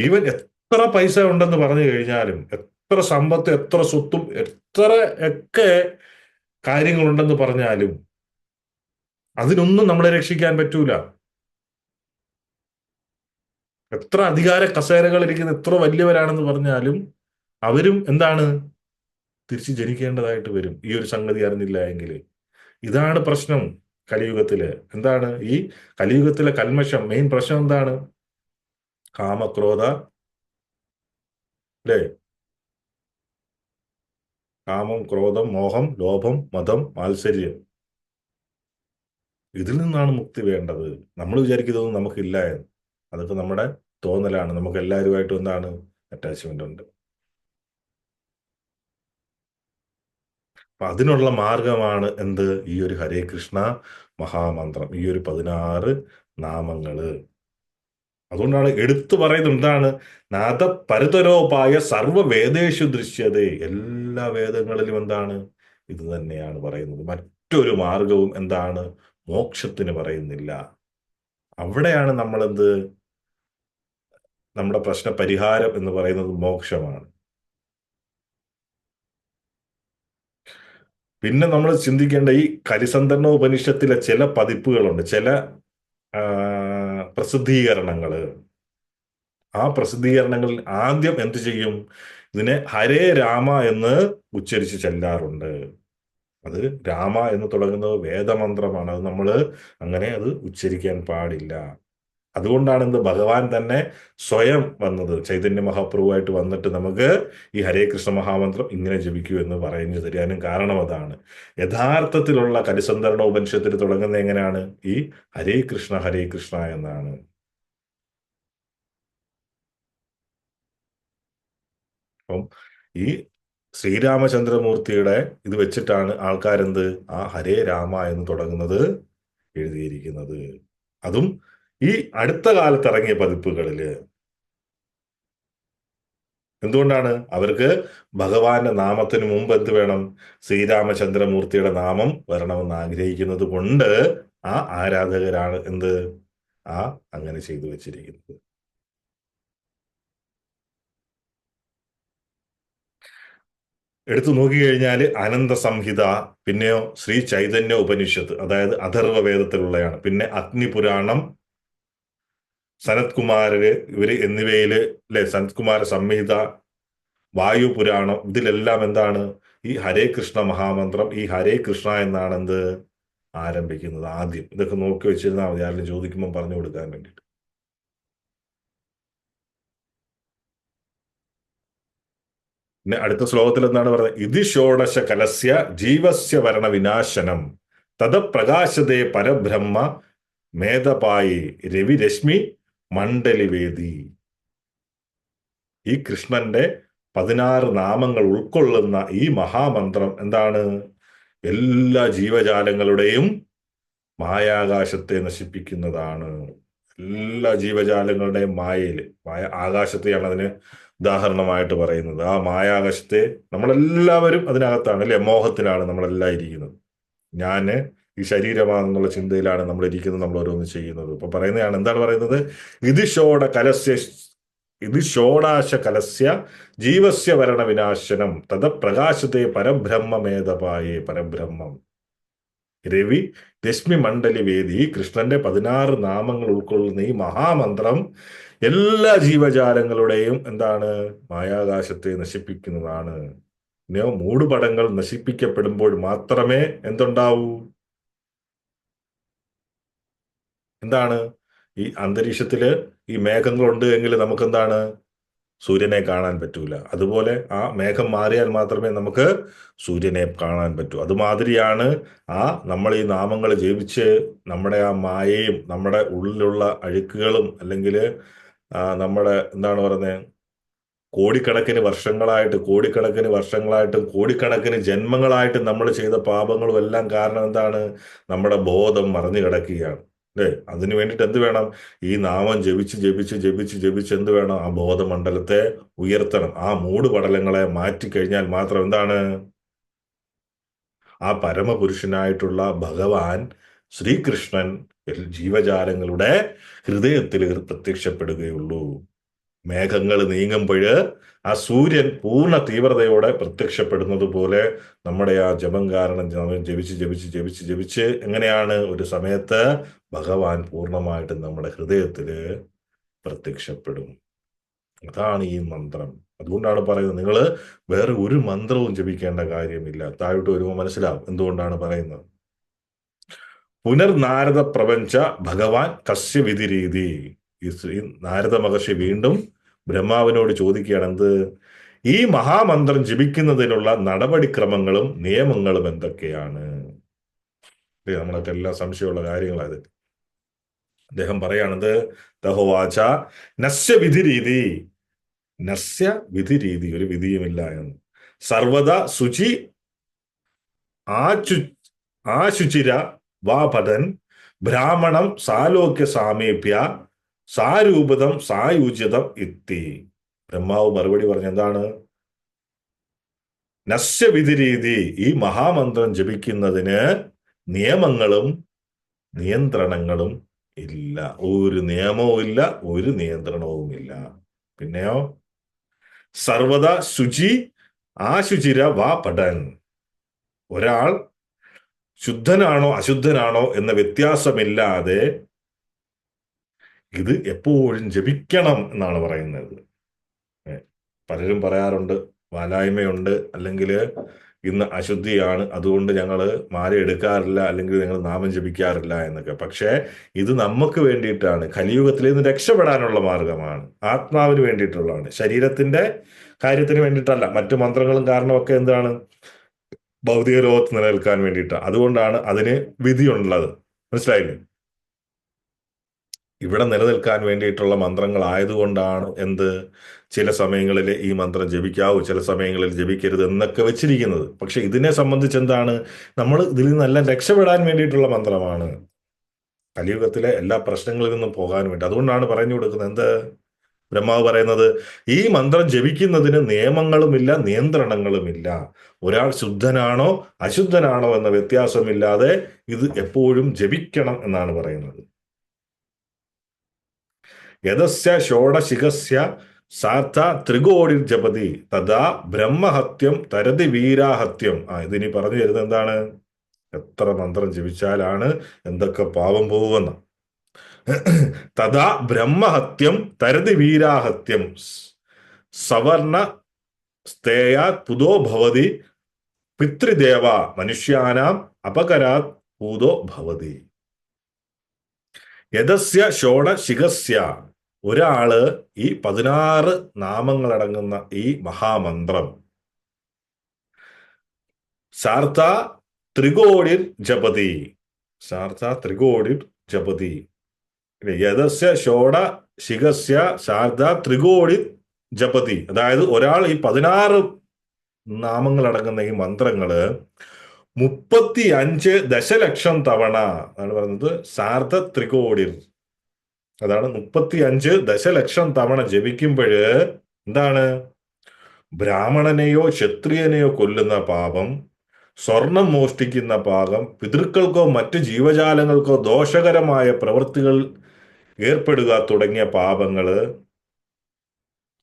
ഈവൻ എത്ര പൈസ ഉണ്ടെന്ന് പറഞ്ഞു കഴിഞ്ഞാലും, എത്ര സമ്പത്ത്, എത്ര സ്വത്തും, എത്ര ഒക്കെ കാര്യങ്ങളുണ്ടെന്ന് പറഞ്ഞാലും അതിനൊന്നും നമ്മളെ രക്ഷിക്കാൻ പറ്റൂല. എത്ര അധികാര കസേരകൾ ഇരിക്കുന്ന എത്ര വലിയവരാണെന്ന് പറഞ്ഞാലും അവരും എന്താണ്? തിരിച്ച് ജനിക്കേണ്ടതായിട്ട് വരും, ഈ ഒരു സംഗതി അറിഞ്ഞില്ല എങ്കിൽ. ഇതാണ് പ്രശ്നം കലിയുഗത്തില്. എന്താണ് ഈ കലിയുഗത്തിലെ കൽമഷം? മെയിൻ പ്രശ്നം എന്താണ്? കാമക്രോധ, അല്ലേ? കാമം, ക്രോധം, മോഹം, ലോഭം, മതം, മാത്സര്യം. ഇതിൽ നിന്നാണ് മുക്തി വേണ്ടത്. നമ്മൾ വിചാരിക്കുന്നതൊന്നും നമുക്കില്ല എന്ന്. അതൊക്കെ നമ്മുടെ തോന്നലാണ്. നമുക്ക് എല്ലാവരുമായിട്ടും എന്താണ്? അറ്റാച്ച്മെന്റ് ഉണ്ട്. അപ്പൊ അതിനുള്ള മാർഗമാണ് എന്ത്? ഈ ഒരു ഹരേ കൃഷ്ണ മഹാമന്ത്രം, ഈ ഒരു 16 നാമങ്ങള്. അതുകൊണ്ടാണ് എടുത്തു പറയുന്നത് എന്താണ്? നാഥ പരതരോപായ സർവ വേദേഷു ദൃശ്യതേ. എല്ലാ വേദങ്ങളിലും എന്താണ്? ഇത് തന്നെയാണ് പറയുന്നത്. മറ്റൊരു മാർഗവും എന്താണ്? മോക്ഷത്തിന് പറയുന്നില്ല. അവിടെയാണ് നമ്മളെന്ത്? നമ്മുടെ പ്രശ്ന പരിഹാരം എന്ന് പറയുന്നത് മോക്ഷമാണ്. പിന്നെ നമ്മൾ ചിന്തിക്കേണ്ട ഈ കലിസന്ധർണ ഉപനിഷത്തിലെ ചില പതിപ്പുകളുണ്ട്, ചില പ്രസിദ്ധീകരണങ്ങള്. ആ പ്രസിദ്ധീകരണങ്ങളിൽ ആദ്യം എന്ത് ചെയ്യും? ഇതിനെ ഹരേ രാമ എന്ന് ഉച്ചരിച്ച് ചെല്ലാറുണ്ട്. അത് രാമ എന്ന് തുടങ്ങുന്നത് വേദമന്ത്രമാണ്. അത് നമ്മൾ അങ്ങനെ അത് ഉച്ചരിക്കാൻ പാടില്ല. അതുകൊണ്ടാണ് എന്ത്? ഭഗവാൻ തന്നെ സ്വയം വന്നത്, ചൈതന്യ മഹാപ്രഭുവായിട്ട് വന്നിട്ട് നമുക്ക് ഈ ഹരേ കൃഷ്ണ മഹാമന്ത്രം ഇങ്ങനെ ജപിക്കൂ എന്ന് പറഞ്ഞു തരാനും കാരണം അതാണ്. യഥാർത്ഥത്തിലുള്ള കലിസന്ധരണ ഉപനിഷത്തിൽ തുടങ്ങുന്നത് എങ്ങനെയാണ്? ഈ ഹരേ കൃഷ്ണ എന്നാണ്. അപ്പം ഈ ശ്രീരാമചന്ദ്രമൂർത്തിയുടെ ഇത് വെച്ചിട്ടാണ് ആൾക്കാരെന്ത്? ആ ഹരേ രാമ എന്ന് തുടങ്ങുന്നത് എഴുതിയിരിക്കുന്നത്. അതും ഈ അടുത്ത കാലത്ത് ഇറങ്ങിയ പതിപ്പുകളില്. എന്തുകൊണ്ടാണ്? അവർക്ക് ഭഗവാന്റെ നാമത്തിന് മുമ്പ് എന്ത് വേണം? ശ്രീരാമചന്ദ്രമൂർത്തിയുടെ നാമം വരണമെന്ന് ആഗ്രഹിക്കുന്നത് കൊണ്ട് ആ ആരാധകരാണ് എന്ത് ആ അങ്ങനെ ചെയ്തു വെച്ചിരിക്കുന്നത്. എടുത്തു നോക്കിക്കഴിഞ്ഞാൽ അനന്ത സംഹിത, പിന്നെയോ ശ്രീ ചൈതന്യ ഉപനിഷത്ത്, അതായത് അഥർവ വേദത്തിലുള്ളതാണ്. പിന്നെ അഗ്നിപുരാണം, സനത്കുമാരര് ഇവര് എന്നിവയില് അല്ലെ, സനത്കുമാര സംഹിത, വായു പുരാണം, ഇതിലെല്ലാം എന്താണ് ഈ ഹരേ കൃഷ്ണ മഹാമന്ത്രം, ഈ ഹരേ കൃഷ്ണ എന്നാണ് എന്ത് ആരംഭിക്കുന്നത് ആദ്യം. ഇതൊക്കെ നോക്കി വെച്ചിരുന്നാൽ മതി ആരെങ്കിലും ചോദിക്കുമ്പോൾ പറഞ്ഞു കൊടുക്കാൻ വേണ്ടിയിട്ട്. പിന്നെ അടുത്ത ശ്ലോകത്തിൽ എന്താണ് പറയുന്നത്? ഇതി ഷോഡശ കലസ്യ ജീവസ്യ വരണ വിനാശനം തത് പ്രകാശതേ പരബ്രഹ്മ മേധപായി രവിരശ്മി മണ്ഡലിവേദി. ഈ കൃഷ്ണന്റെ 16 നാമങ്ങൾ ഉൾക്കൊള്ളുന്ന ഈ മഹാമന്ത്രം എന്താണ്? എല്ലാ ജീവജാലങ്ങളുടെയും മായാകാശത്തെ നശിപ്പിക്കുന്നതാണ്. എല്ലാ ജീവജാലങ്ങളുടെയും ആകാശത്തെയാണ് അതിന് ഉദാഹരണമായിട്ട് പറയുന്നത്. ആ മായാകാശത്തെ നമ്മളെല്ലാവരും അതിനകത്താണ് അല്ലെ, മോഹത്തിലാണ് നമ്മളെല്ലാം ഇരിക്കുന്നത്. ഞാന് ഈ ശരീരമാണെന്നുള്ള ചിന്തയിലാണ് നമ്മൾ ഇരിക്കുന്നത്, നമ്മൾ ഓരോന്ന് ചെയ്യുന്നത്. ഇപ്പൊ പറയുന്നതാണ്, എന്താണ് പറയുന്നത്? ഇത് ഷോഡാശ കലസ്യ ജീവസ്യ വരണ വിനാശനം തത പ്രകാശത്തെ പരബ്രഹ്മമേധപായേ. പരബ്രഹ്മം രവി രശ്മി മണ്ഡലി വേദി, കൃഷ്ണന്റെ 16 നാമങ്ങൾ ഉൾക്കൊള്ളുന്ന ഈ മഹാമന്ത്രം എല്ലാ ജീവജാലങ്ങളുടെയും എന്താണ് മായാകാശത്തെ നശിപ്പിക്കുന്നതാണ്. പിന്നെയോ മൂടുപടങ്ങൾ നശിപ്പിക്കപ്പെടുമ്പോൾ മാത്രമേ എന്തുണ്ടാവൂ? എന്താണ്? ഈ അന്തരീക്ഷത്തില് ഈ മേഘങ്ങളുണ്ട് എങ്കിൽ നമുക്ക് എന്താണ്? സൂര്യനെ കാണാൻ പറ്റൂല. അതുപോലെ ആ മേഘം മാറിയാൽ മാത്രമേ നമുക്ക് സൂര്യനെ കാണാൻ പറ്റൂ. അതുമാതിരിയാണ് നമ്മൾ ഈ നാമങ്ങൾ ജപിച്ച് നമ്മുടെ ആ മായയും നമ്മുടെ ഉള്ളിലുള്ള അഴുക്കുകളും അല്ലെങ്കിൽ നമ്മുടെ എന്താണ് പറയുന്നത്, കോടിക്കണക്കിന് വർഷങ്ങളായിട്ടും കോടിക്കണക്കിന് ജന്മങ്ങളായിട്ടും നമ്മൾ ചെയ്ത പാപങ്ങളും എല്ലാം കാരണം എന്താണ്? നമ്മുടെ ബോധം മറഞ്ഞു കിടക്കുകയാണ് അല്ലേ? അതിനു വേണ്ടിയിട്ട് എന്ത് വേണം? ഈ നാമം ജപിച്ച് ജപിച്ച് ജപിച്ച് ജപിച്ച് എന്ത് വേണം? ആ ബോധമണ്ഡലത്തെ ഉയർത്തണം. ആ മൂടുപടലങ്ങളെ മാറ്റിക്കഴിഞ്ഞാൽ മാത്രം എന്താണ്? ആ പരമപുരുഷനായിട്ടുള്ള ഭഗവാൻ ശ്രീകൃഷ്ണൻ ജീവജാലങ്ങളുടെ ഹൃദയത്തിൽ പ്രത്യക്ഷപ്പെടുകയുള്ളൂ. മേഘങ്ങൾ നീങ്ങുമ്പോൾ ആ സൂര്യൻ പൂർണ്ണ തീവ്രതയോടെ പ്രത്യക്ഷപ്പെടുന്നത് പോലെ നമ്മുടെ ആ ജപം കാരണം ജപിച്ച് ജപിച്ച് ജപിച്ച് ജപിച്ച് എങ്ങനെയാണ് ഒരു സമയത്ത് ഭഗവാൻ പൂർണ്ണമായിട്ടും നമ്മുടെ ഹൃദയത്തിൽ പ്രത്യക്ഷപ്പെടും. അതാണ് ഈ മന്ത്രം. അതുകൊണ്ടാണ് പറയുന്നത്, നിങ്ങൾ വേറെ ഒരു മന്ത്രവും ജപിക്കേണ്ട കാര്യമില്ല. താഴോട്ട് വരുമ്പോൾ മനസ്സിലാവും എന്തുകൊണ്ടാണ് പറയുന്നത്. പുനർനാരദ പ്രപഞ്ച ഭഗവാൻ കസ്യ വിധി രീതി. ഈ നാരദ മഹർഷി വീണ്ടും ബ്രഹ്മാവിനോട് ചോദിക്കുകയാണ്, എന്ത്? ഈ മഹാമന്ത്രം ജപിക്കുന്നതിനുള്ള നടപടിക്രമങ്ങളും നിയമങ്ങളും എന്തൊക്കെയാണ്? നമ്മളൊക്കെ എല്ലാം സംശയമുള്ള കാര്യങ്ങളായത്. അദ്ദേഹം പറയാണത്, ദഹോവാച നസ്യ വിധി രീതി. നസ്യ വിധി രീതി, ഒരു വിധിയുമില്ല എന്ന്. സർവദാ ശുചി ആശുചിര വാപതൻ ബ്രാഹ്മണം സാലോക്യ സാമീപ്യ സാരൂപതം സായുജ്യതം ഇത്തി. ബ്രഹ്മാവ് മറുപടി പറഞ്ഞ എന്താണ്? നസ്യ വിധി രീതി, ഈ മഹാമന്ത്രം ജപിക്കുന്നതിന് നിയമങ്ങളും നിയന്ത്രണങ്ങളും ഇല്ല. ഒരു നിയമവും ഇല്ല, ഒരു നിയന്ത്രണവും ഇല്ല. പിന്നെയോ സർവദാ ശുചി ആശുചിര വാ പഠൻ. ഒരാൾ ശുദ്ധനാണോ അശുദ്ധനാണോ എന്ന വ്യത്യാസമില്ലാതെ ഇത് എപ്പോഴും ജപിക്കണം എന്നാണ് പറയുന്നത്. പലരും പറയാറുണ്ട് വാലായ്മയുണ്ട്, അല്ലെങ്കിൽ ഇന്ന് അശുദ്ധിയാണ്, അതുകൊണ്ട് ഞങ്ങൾ മാല എടുക്കാറില്ല, അല്ലെങ്കിൽ ഞങ്ങൾ നാമം ജപിക്കാറില്ല എന്നൊക്കെ. പക്ഷേ ഇത് നമുക്ക് വേണ്ടിയിട്ടാണ്, കലിയുഗത്തിൽ നിന്ന് രക്ഷപ്പെടാനുള്ള മാർഗമാണ്, ആത്മാവിന് വേണ്ടിയിട്ടുള്ളതാണ്, ശരീരത്തിന്റെ കാര്യത്തിന് വേണ്ടിയിട്ടല്ല. മറ്റു മന്ത്രങ്ങളും കാരണമൊക്കെ എന്താണ്? ഭൗതിക ലോകത്ത് നിലനിൽക്കാൻ വേണ്ടിയിട്ടാണ്. അതുകൊണ്ടാണ് അതിന് വിധിയുള്ളത്. മനസ്സിലായില്ലേ? ഇവിടെ നിലനിൽക്കാൻ വേണ്ടിയിട്ടുള്ള മന്ത്രങ്ങളായതുകൊണ്ടാണ് എന്ത്, ചില സമയങ്ങളിൽ ഈ മന്ത്രം ജപിക്കാവൂ, ചില സമയങ്ങളിൽ ജപിക്കരുത് എന്നൊക്കെ വെച്ചിരിക്കുന്നത്. പക്ഷെ ഇതിനെ സംബന്ധിച്ച് എന്താണ്? നമ്മൾ ഇതിൽ നിന്നെല്ലാം രക്ഷപ്പെടാൻ വേണ്ടിയിട്ടുള്ള മന്ത്രമാണ്, കലിയുഗത്തിലെ എല്ലാ പ്രശ്നങ്ങളിൽ നിന്നും പോകാൻ വേണ്ടി. അതുകൊണ്ടാണ് പറഞ്ഞു കൊടുക്കുന്നത് എന്ത്? ബ്രഹ്മാവ് പറയുന്നത് ഈ മന്ത്രം ജപിക്കുന്നതിന് നിയമങ്ങളുമില്ല, നിയന്ത്രണങ്ങളുമില്ല. ഒരാൾ ശുദ്ധനാണോ അശുദ്ധനാണോ എന്ന വ്യത്യാസമില്ലാതെ ഇത് എപ്പോഴും ജപിക്കണം എന്നാണ് പറയുന്നത്. യദസ്യ ഷോഡശിഖസ്യ സാർത്ഥ ത്രികോടി ജപതി തഥാ ബ്രഹ്മഹത്യം തരതി വീരാഹത്യം. ഇതിനി പറഞ്ഞു തരുന്നത് എന്താണ്? എത്ര മന്ത്രം ജപിച്ചാലാണ് എന്തൊക്കെ പാപം പോകുമെന്ന്. തഥാ ബ്രഹ്മഹത്യം തരതി വീരാഹത്യം സവർണ സ്തേയാത് പുതോ ഭവതി പിതൃദേവ മനുഷ്യാനാം അപകരാത് പൂതോ ഭവതി. യദസ്യ ഷോഡശിഖസ്യ, ഒരാള് ഈ 16 നാമങ്ങളടങ്ങുന്ന ഈ മഹാമന്ത്രം സാർത്ഥ ത്രികോടിർ ജപതി, സാർത്ഥ ത്രികോടിർ ജപതി. യദസ്യ ഷോഡശിഖസ്യ സാർത്ഥ ത്രികോടി ജപതി, അതായത് ഒരാൾ ഈ 16 നാമങ്ങളടങ്ങുന്ന ഈ മന്ത്രങ്ങള് 35 ദശലക്ഷം തവണ ആണ് പറയുന്നത്. സാർദ്ധ ത്രികോടിർ, അതാണ് 35 ദശലക്ഷം തവണ ജപിക്കുമ്പോഴ് എന്താണ്? ബ്രാഹ്മണനെയോ ക്ഷത്രിയനെയോ കൊല്ലുന്ന പാപം, സ്വർണം മോഷ്ടിക്കുന്ന പാപം, പിതൃക്കൾക്കോ മറ്റ് ജീവജാലങ്ങൾക്കോ ദോഷകരമായ പ്രവൃത്തികൾ ഏർപ്പെടുക തുടങ്ങിയ പാപങ്ങള്,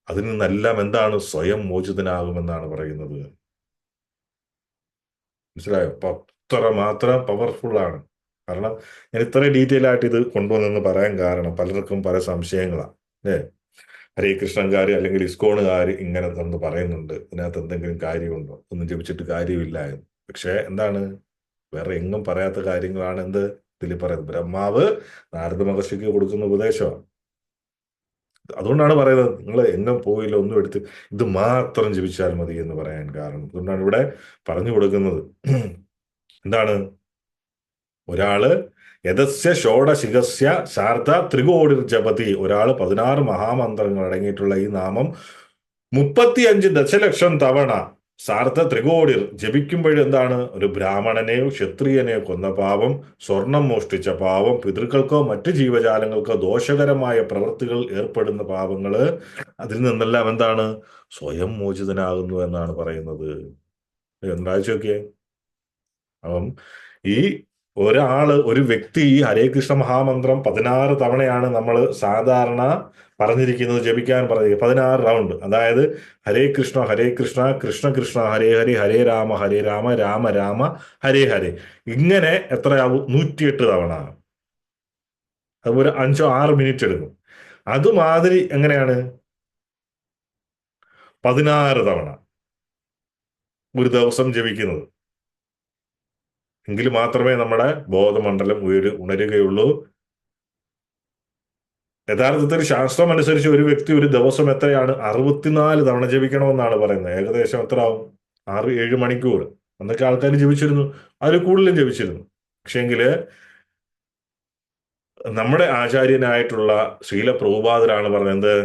അതിൽ നിന്നെല്ലാം എന്താണ്? സ്വയം മോചിതനാകുമെന്നാണ് പറയുന്നത്. മനസ്സിലായോ? അപ്പൊ അത്ര മാത്രം പവർഫുൾ ആണ്. കാരണം ഞാൻ ഇത്ര ഡീറ്റെയിൽ ആയിട്ട് ഇത് കൊണ്ടുവന്നെന്ന് പറയാൻ കാരണം പലർക്കും പല സംശയങ്ങളാണ്. ഹരേ കൃഷ്ണൻകാർ അല്ലെങ്കിൽ ഇസ്കോണുകാർ ഇങ്ങനെ തന്ന് പറയുന്നുണ്ട്, ഇതിനകത്ത് എന്തെങ്കിലും കാര്യമുണ്ടോ? ഒന്നും ജപിച്ചിട്ട് കാര്യമില്ല എന്ന്. പക്ഷെ എന്താണ്? വേറെ എങ്ങും പറയാത്ത കാര്യങ്ങളാണ് എന്ത് ഇതിൽ പറയുന്നത്. ബ്രഹ്മാവ് നാരദ മഹർഷിക്ക് കൊടുക്കുന്ന ഉപദേശമാണ്. അതുകൊണ്ടാണ് പറയുന്നത് നിങ്ങൾ എങ്ങും പോയില്ല, ഒന്നും എടുത്ത് ഇത് മാത്രം ജപിച്ചാൽ മതി എന്ന് പറയാൻ കാരണം. അതുകൊണ്ടാണ് ഇവിടെ പറഞ്ഞു കൊടുക്കുന്നത്. എന്താണ്? ഒരാള് യദസ്യ ഷോഡശിഖസ്യ ശാർദ ത്രികോടിർ ജപതി, ഒരാൾ 16 മഹാമന്ത്രങ്ങൾ അടങ്ങിയിട്ടുള്ള ഈ നാമം 35 ദശലക്ഷം തവണ സാർദ്ധ ത്രികോടിർ ജപിക്കുമ്പോഴെന്താണ്? ഒരു ബ്രാഹ്മണനെയോ ക്ഷത്രിയനെയോ കൊന്ന പാപം, സ്വർണം മോഷ്ടിച്ച പാപം, പിതൃക്കൾക്കോ മറ്റു ജീവജാലങ്ങൾക്കോ ദോഷകരമായ പ്രവൃത്തികൾ ഏർപ്പെടുന്ന പാപങ്ങള്, അതിൽ നിന്നെല്ലാം എന്താണ്? സ്വയം മോചിതനാകുന്നു എന്നാണ് പറയുന്നത്. എന്താഴ്ചയൊക്കെ അപ്പം ഈ ഒരു വ്യക്തി ഈ ഹരേ കൃഷ്ണ മഹാമന്ത്രം 16 തവണയാണ് നമ്മൾ സാധാരണ പറഞ്ഞിരിക്കുന്നത്, ജപിക്കാൻ പറഞ്ഞിരിക്കുന്നത് 16 റൗണ്ട്. അതായത് ഹരേ കൃഷ്ണ കൃഷ്ണ കൃഷ്ണ ഹരേ ഹരേ ഹരേ രാമ രാമ രാമ ഹരേ ഹരേ, ഇങ്ങനെ എത്രയാവും? 108 തവണ. അതുപോലെ 5-6 മിനിറ്റ് എടുക്കും. അതുമാതിരി എങ്ങനെയാണ് 16 തവണ ഒരു ദിവസം ജപിക്കുന്നത്, എങ്കിൽ മാത്രമേ നമ്മുടെ ബോധമണ്ഡലം ഉണരുകയുള്ളൂ. യഥാർത്ഥത്തിൽ ശാസ്ത്രം അനുസരിച്ച് ഒരു വ്യക്തി ഒരു ദിവസം എത്രയാണ്? 64 തവണ ജപിക്കണമെന്നാണ് പറയുന്നത്. ഏകദേശം എത്ര ആവും? 6-7 മണിക്കൂർ. അന്നൊക്കെ ആൾക്കാർ ജപിച്ചിരുന്നു, അതിൽ കൂടുതലും ജപിച്ചിരുന്നു. പക്ഷെങ്കില് നമ്മുടെ ആചാര്യനായിട്ടുള്ള ശ്രീല പ്രഭുപാദരാണ് പറഞ്ഞത്,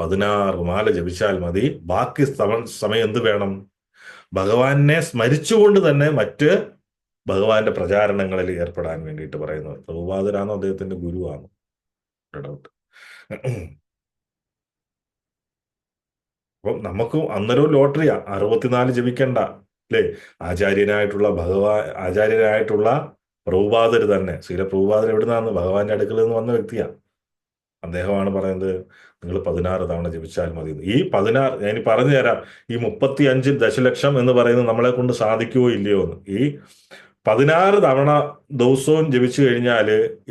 16 മാല ജപിച്ചാൽ മതി, ബാക്കി സമയം എന്ത് വേണം? ഭഗവാനെ സ്മരിച്ചുകൊണ്ട് തന്നെ മറ്റ് ഭഗവാന്റെ പ്രചാരണങ്ങളിൽ ഏർപ്പെടാൻ വേണ്ടിയിട്ട് പറയുന്നത്. പ്രഭുപാദരാണോ അദ്ദേഹത്തിന്റെ ഗുരുവാണോ? ഡൗട്ട്. അപ്പം നമുക്ക് അന്നേരവും ലോട്ടറിയാ, 64 ജപിക്കണ്ട അല്ലേ? ആചാര്യനായിട്ടുള്ള പ്രഭുപാദർ തന്നെ, ശ്രീല പ്രഭുപാദർ എവിടുന്നാന്ന്? ഭഗവാന്റെ അടുക്കൽ നിന്ന് വന്ന വ്യക്തിയാണ്. അദ്ദേഹമാണ് പറയുന്നത് നിങ്ങൾ 16 തവണ ജപിച്ചാൽ മതി. ഈ 16 ഞാൻ പറഞ്ഞു തരാം. ഈ 35 ദശലക്ഷം എന്ന് പറയുന്നത് നമ്മളെ കൊണ്ട് സാധിക്കുമോ ഇല്ലയോ എന്ന്. ഈ 16 തവണ ദിവസവും ജപിച്ചു കഴിഞ്ഞാൽ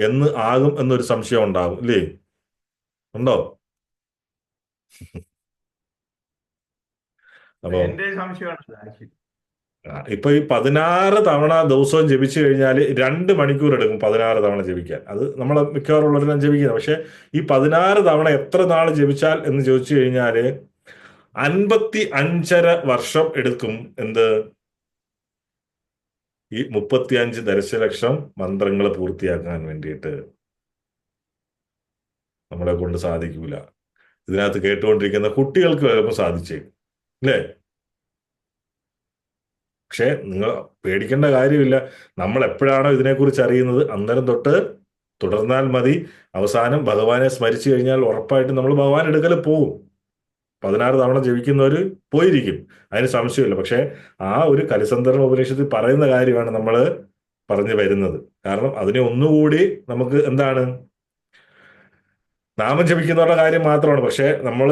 എന്ന് ആകും എന്നൊരു സംശയം ഉണ്ടാകും ഇല്ലേ? ഉണ്ടോ? അപ്പോ ഇപ്പൊ ഈ 16 തവണ ദിവസവും ജപിച്ചു കഴിഞ്ഞാൽ 2 മണിക്കൂർ എടുക്കും 16 തവണ ജപിക്കാൻ. അത് നമ്മളെ മിക്കവാറുള്ളവരെല്ലാം ജപിക്കുന്നത്. പക്ഷെ ഈ 16 തവണ എത്ര നാൾ ജപിച്ചാൽ എന്ന് ചോദിച്ചു കഴിഞ്ഞാൽ 55.5 വർഷം എടുക്കും. എന്ത്? ഈ 35 ദശലക്ഷം മന്ത്രങ്ങൾ പൂർത്തിയാക്കാൻ വേണ്ടിയിട്ട് നമ്മളെ കൊണ്ട് സാധിക്കൂല. ഇതിനകത്ത് കേട്ടുകൊണ്ടിരിക്കുന്ന കുട്ടികൾക്ക് ചിലപ്പോൾ സാധിച്ചേക്കും അല്ലേ? പക്ഷെ നിങ്ങൾ പേടിക്കേണ്ട കാര്യമില്ല. നമ്മൾ എപ്പോഴാണോ ഇതിനെക്കുറിച്ച് അറിയുന്നത് അന്നേരം തൊട്ട് തുടർന്നാൽ മതി. അവസാനം ഭഗവാനെ സ്മരിച്ചു കഴിഞ്ഞാൽ ഉറപ്പായിട്ടും നമ്മൾ ഭഗവാൻ എടുക്കൽ പോകും. 16 തവണ ജപിക്കുന്നവർ പോയിരിക്കും, അതിന് സംശയമില്ല. പക്ഷേ ആ ഒരു കലിസന്ധർമ്മ ഉപനിഷത്തിൽ പറയുന്ന കാര്യമാണ് നമ്മൾ പറഞ്ഞു വരുന്നത്. കാരണം അതിനെ ഒന്നുകൂടി നമുക്ക് എന്താണ്, നാമം ജപിക്കുന്നവരുടെ കാര്യം മാത്രമാണ്. പക്ഷേ നമ്മൾ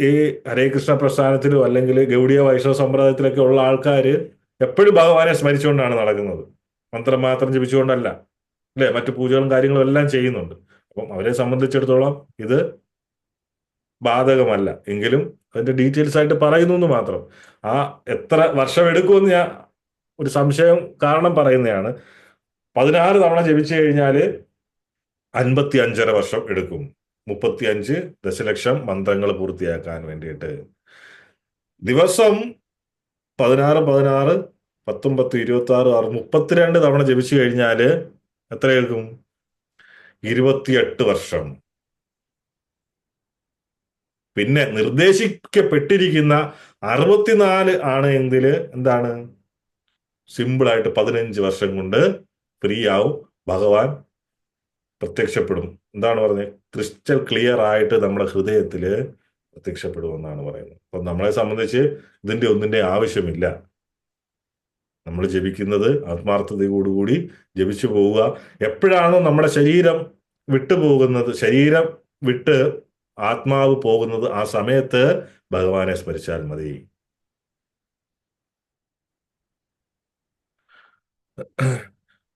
ഈ ഹരേ കൃഷ്ണ പ്രസ്ഥാനത്തിലോ അല്ലെങ്കിൽ ഗൗഡിയ വൈഷ്ണവ സമ്പ്രദായത്തിലൊക്കെ ഉള്ള ആൾക്കാർ എപ്പോഴും ഭഗവാനെ സ്മരിച്ചുകൊണ്ടാണ് നടക്കുന്നത്, മന്ത്രം മാത്രം ജപിച്ചുകൊണ്ടല്ല, അല്ലെ? മറ്റു പൂജകളും കാര്യങ്ങളും എല്ലാം ചെയ്യുന്നുണ്ട്. അപ്പം അവരെ സംബന്ധിച്ചിടത്തോളം ഇത് ബാധകമല്ല. എങ്കിലും അതിന്റെ ഡീറ്റെയിൽസ് ആയിട്ട് പറയുന്നു എന്ന് മാത്രം. ആ എത്ര വർഷം എടുക്കുമെന്ന് ഞാൻ ഒരു സംശയം കാരണം പറയുന്നതാണ്. 16 തവണ ജപിച്ചു കഴിഞ്ഞാൽ 55.5 വർഷം എടുക്കും. 35 ദശലക്ഷം മന്ത്രങ്ങൾ പൂർത്തിയാക്കാൻ വേണ്ടിയിട്ട്. ദിവസം 16, 16, 19, 26, 6, 32 തവണ ജപിച്ചു കഴിഞ്ഞാൽ എത്ര എടുക്കും? 28 വർഷം. പിന്നെ നിർദ്ദേശിക്കപ്പെട്ടിരിക്കുന്ന 64 ആണ് എങ്കിൽ എന്താണ്, സിമ്പിളായിട്ട് 15 വർഷം കൊണ്ട് ഫ്രീ ആവും, ഭഗവാൻ പ്രത്യക്ഷപ്പെടും. എന്താണ് പറഞ്ഞത്? ക്രിസ്റ്റൽ ക്ലിയർ ആയിട്ട് നമ്മുടെ ഹൃദയത്തിൽ പ്രത്യക്ഷപ്പെടുമെന്നാണ് പറയുന്നത്. അപ്പം നമ്മളെ സംബന്ധിച്ച് ഇതിന്റെ ഒന്നിന്റെ ആവശ്യമില്ല. നമ്മൾ ജപിക്കുന്നത് ആത്മാർത്ഥതയോടുകൂടി ജപിച്ചു പോവുക. എപ്പോഴാണോ നമ്മുടെ ശരീരം വിട്ടുപോകുന്നത്, ശരീരം വിട്ട് ആത്മാവ് പോകുന്നത്, ആ സമയത്ത് ഭഗവാനെ സ്മരിച്ചാൽ മതി.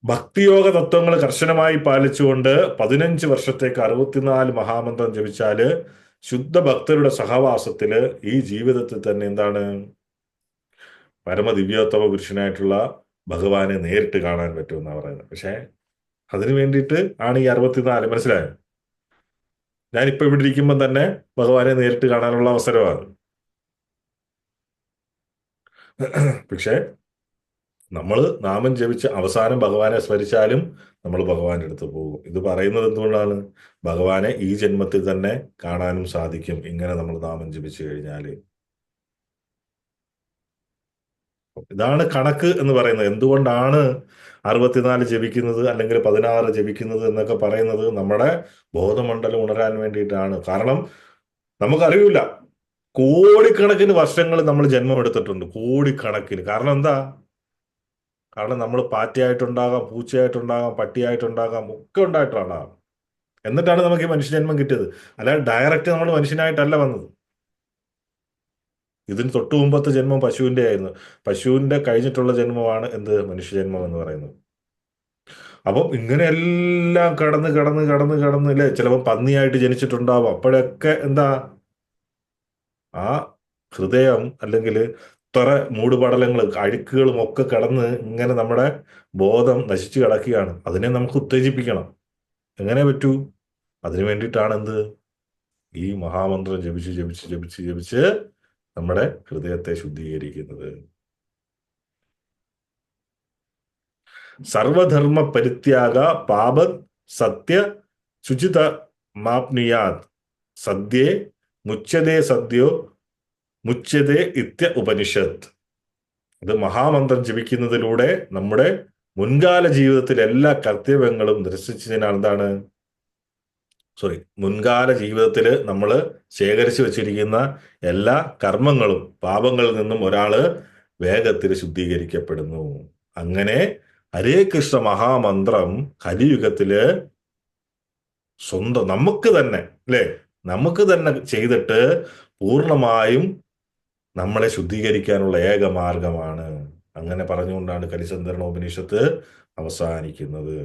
ഭക്തിയോഗ തത്വങ്ങൾ കർശനമായി പാലിച്ചുകൊണ്ട് 15 വർഷത്തേക്ക് 64 മഹാമന്ത്രം ജപിച്ചാല് ശുദ്ധ ഭക്തരുടെ സഹവാസത്തില് ഈ ജീവിതത്തിൽ തന്നെ എന്താണ്, പരമദിവ്യോത്തമ പുരുഷനായിട്ടുള്ള ഭഗവാനെ നേരിട്ട് കാണാൻ പറ്റുമെന്നാണ് പറയുന്നത്. പക്ഷെ അതിനു വേണ്ടിയിട്ട് ആണ് ഈ 64. മനസ്സിലായോ? ഞാനിപ്പോ ഇവിടെ ഇരിക്കുമ്പോൾ തന്നെ ഭഗവാനെ നേരിട്ട് കാണാനുള്ള അവസരമാണ്. പക്ഷെ നമ്മൾ നാമം ജപിച്ച് അവസാനം ഭഗവാനെ സ്മരിച്ചാലും നമ്മൾ ഭഗവാന്റെ അടുത്ത് പോകും. ഇത് പറയുന്നത് എന്തുകൊണ്ടാണ്? ഭഗവാനെ ഈ ജന്മത്തിൽ തന്നെ കാണാനും സാധിക്കും ഇങ്ങനെ നമ്മൾ നാമം ജപിച്ചു കഴിഞ്ഞാൽ. ഇതാണ് കണക്ക് എന്ന് പറയുന്നത്. എന്തുകൊണ്ടാണ് 64 ജപിക്കുന്നത് അല്ലെങ്കിൽ 16 ജപിക്കുന്നത് എന്നൊക്കെ പറയുന്നത് നമ്മുടെ ബോധമണ്ഡലം ഉണരാൻ വേണ്ടിയിട്ടാണ്. കാരണം നമുക്കറിയില്ല, കോടിക്കണക്കിന് വർഷങ്ങൾ നമ്മൾ ജന്മം എടുത്തിട്ടുണ്ട്, കോടിക്കണക്കിന്. കാരണം എന്താ? കാരണം നമ്മൾ പാറ്റയായിട്ടുണ്ടാകാം, പൂച്ചയായിട്ടുണ്ടാകാം, പട്ടിയായിട്ടുണ്ടാകാം, ഒക്കെ ഉണ്ടായിട്ടുണ്ടാകാം. എന്നിട്ടാണ് നമുക്ക് ഈ മനുഷ്യജന്മം കിട്ടിയത്. അല്ലാതെ ഡയറക്റ്റ് നമ്മൾ മനുഷ്യനായിട്ടല്ല വന്നത്. ഇതിന് തൊട്ടു മുമ്പത്തെ ജന്മം പശുവിന്റെ ആയിരുന്നു. പശുവിന്റെ കഴിഞ്ഞിട്ടുള്ള ജന്മമാണ് എന്ത്, മനുഷ്യജന്മം എന്ന് പറയുന്നത്. അപ്പം ഇങ്ങനെയെല്ലാം കടന്ന് കടന്ന് കടന്ന് കടന്ന് അല്ലേ, ചിലപ്പോൾ പന്നിയായിട്ട് ജനിച്ചിട്ടുണ്ടാവും. അപ്പോഴൊക്കെ എന്താ, ആ ഹൃദയം അല്ലെങ്കിൽ ഇത്ര മൂടുപടലങ്ങൾ അഴുക്കുകളും ഒക്കെ കടന്ന് ഇങ്ങനെ നമ്മുടെ ബോധം നശിച്ചു കിടക്കുകയാണ്. അതിനെ നമുക്ക് ഉത്തേജിപ്പിക്കണം. എങ്ങനെ പറ്റൂ? അതിനു വേണ്ടിയിട്ടാണ് എന്ത്, ഈ മഹാമന്ത്രം ജപിച്ച് ജപിച്ച് ജപിച്ച് ജപിച്ച് നമ്മുടെ ഹൃദയത്തെ ശുദ്ധീകരിക്കുന്നത്. സർവധർമ്മ പരിത്യാഗ പാപത് സത്യ ശുചിത മാപ്നുയാത് സദ്യേ മുച്യതേ സദ്യോ മുച്യതേ ഇത്യ ഉപനിഷത്ത്. ഇത് മഹാമന്ത്രം ജപിക്കുന്നതിലൂടെ നമ്മുടെ മുൻകാല ജീവിതത്തിലെ എല്ലാ കർത്തവ്യങ്ങളും നിരസിച്ചതിനാൽ എന്താണ്, മുൻകാല ജീവിതത്തിൽ നമ്മൾ ശേഖരിച്ചു വെച്ചിരിക്കുന്ന എല്ലാ കർമ്മങ്ങളും പാപങ്ങളിൽ നിന്നും ഒരാള് വേഗത്തിൽ ശുദ്ധീകരിക്കപ്പെടുന്നു. അങ്ങനെ ഹരേ കൃഷ്ണ മഹാമന്ത്രം കലിയുഗത്തില് സ്വന്തം നമുക്ക് തന്നെ അല്ലെ, നമുക്ക് തന്നെ ചെയ്തിട്ട് പൂർണ്ണമായും നമ്മളെ ശുദ്ധീകരിക്കാനുള്ള ഏക മാർഗമാണ്. അങ്ങനെ പറഞ്ഞുകൊണ്ടാണ് കലിസന്ധരണോപനിഷത്ത് അവസാനിക്കുന്നത്.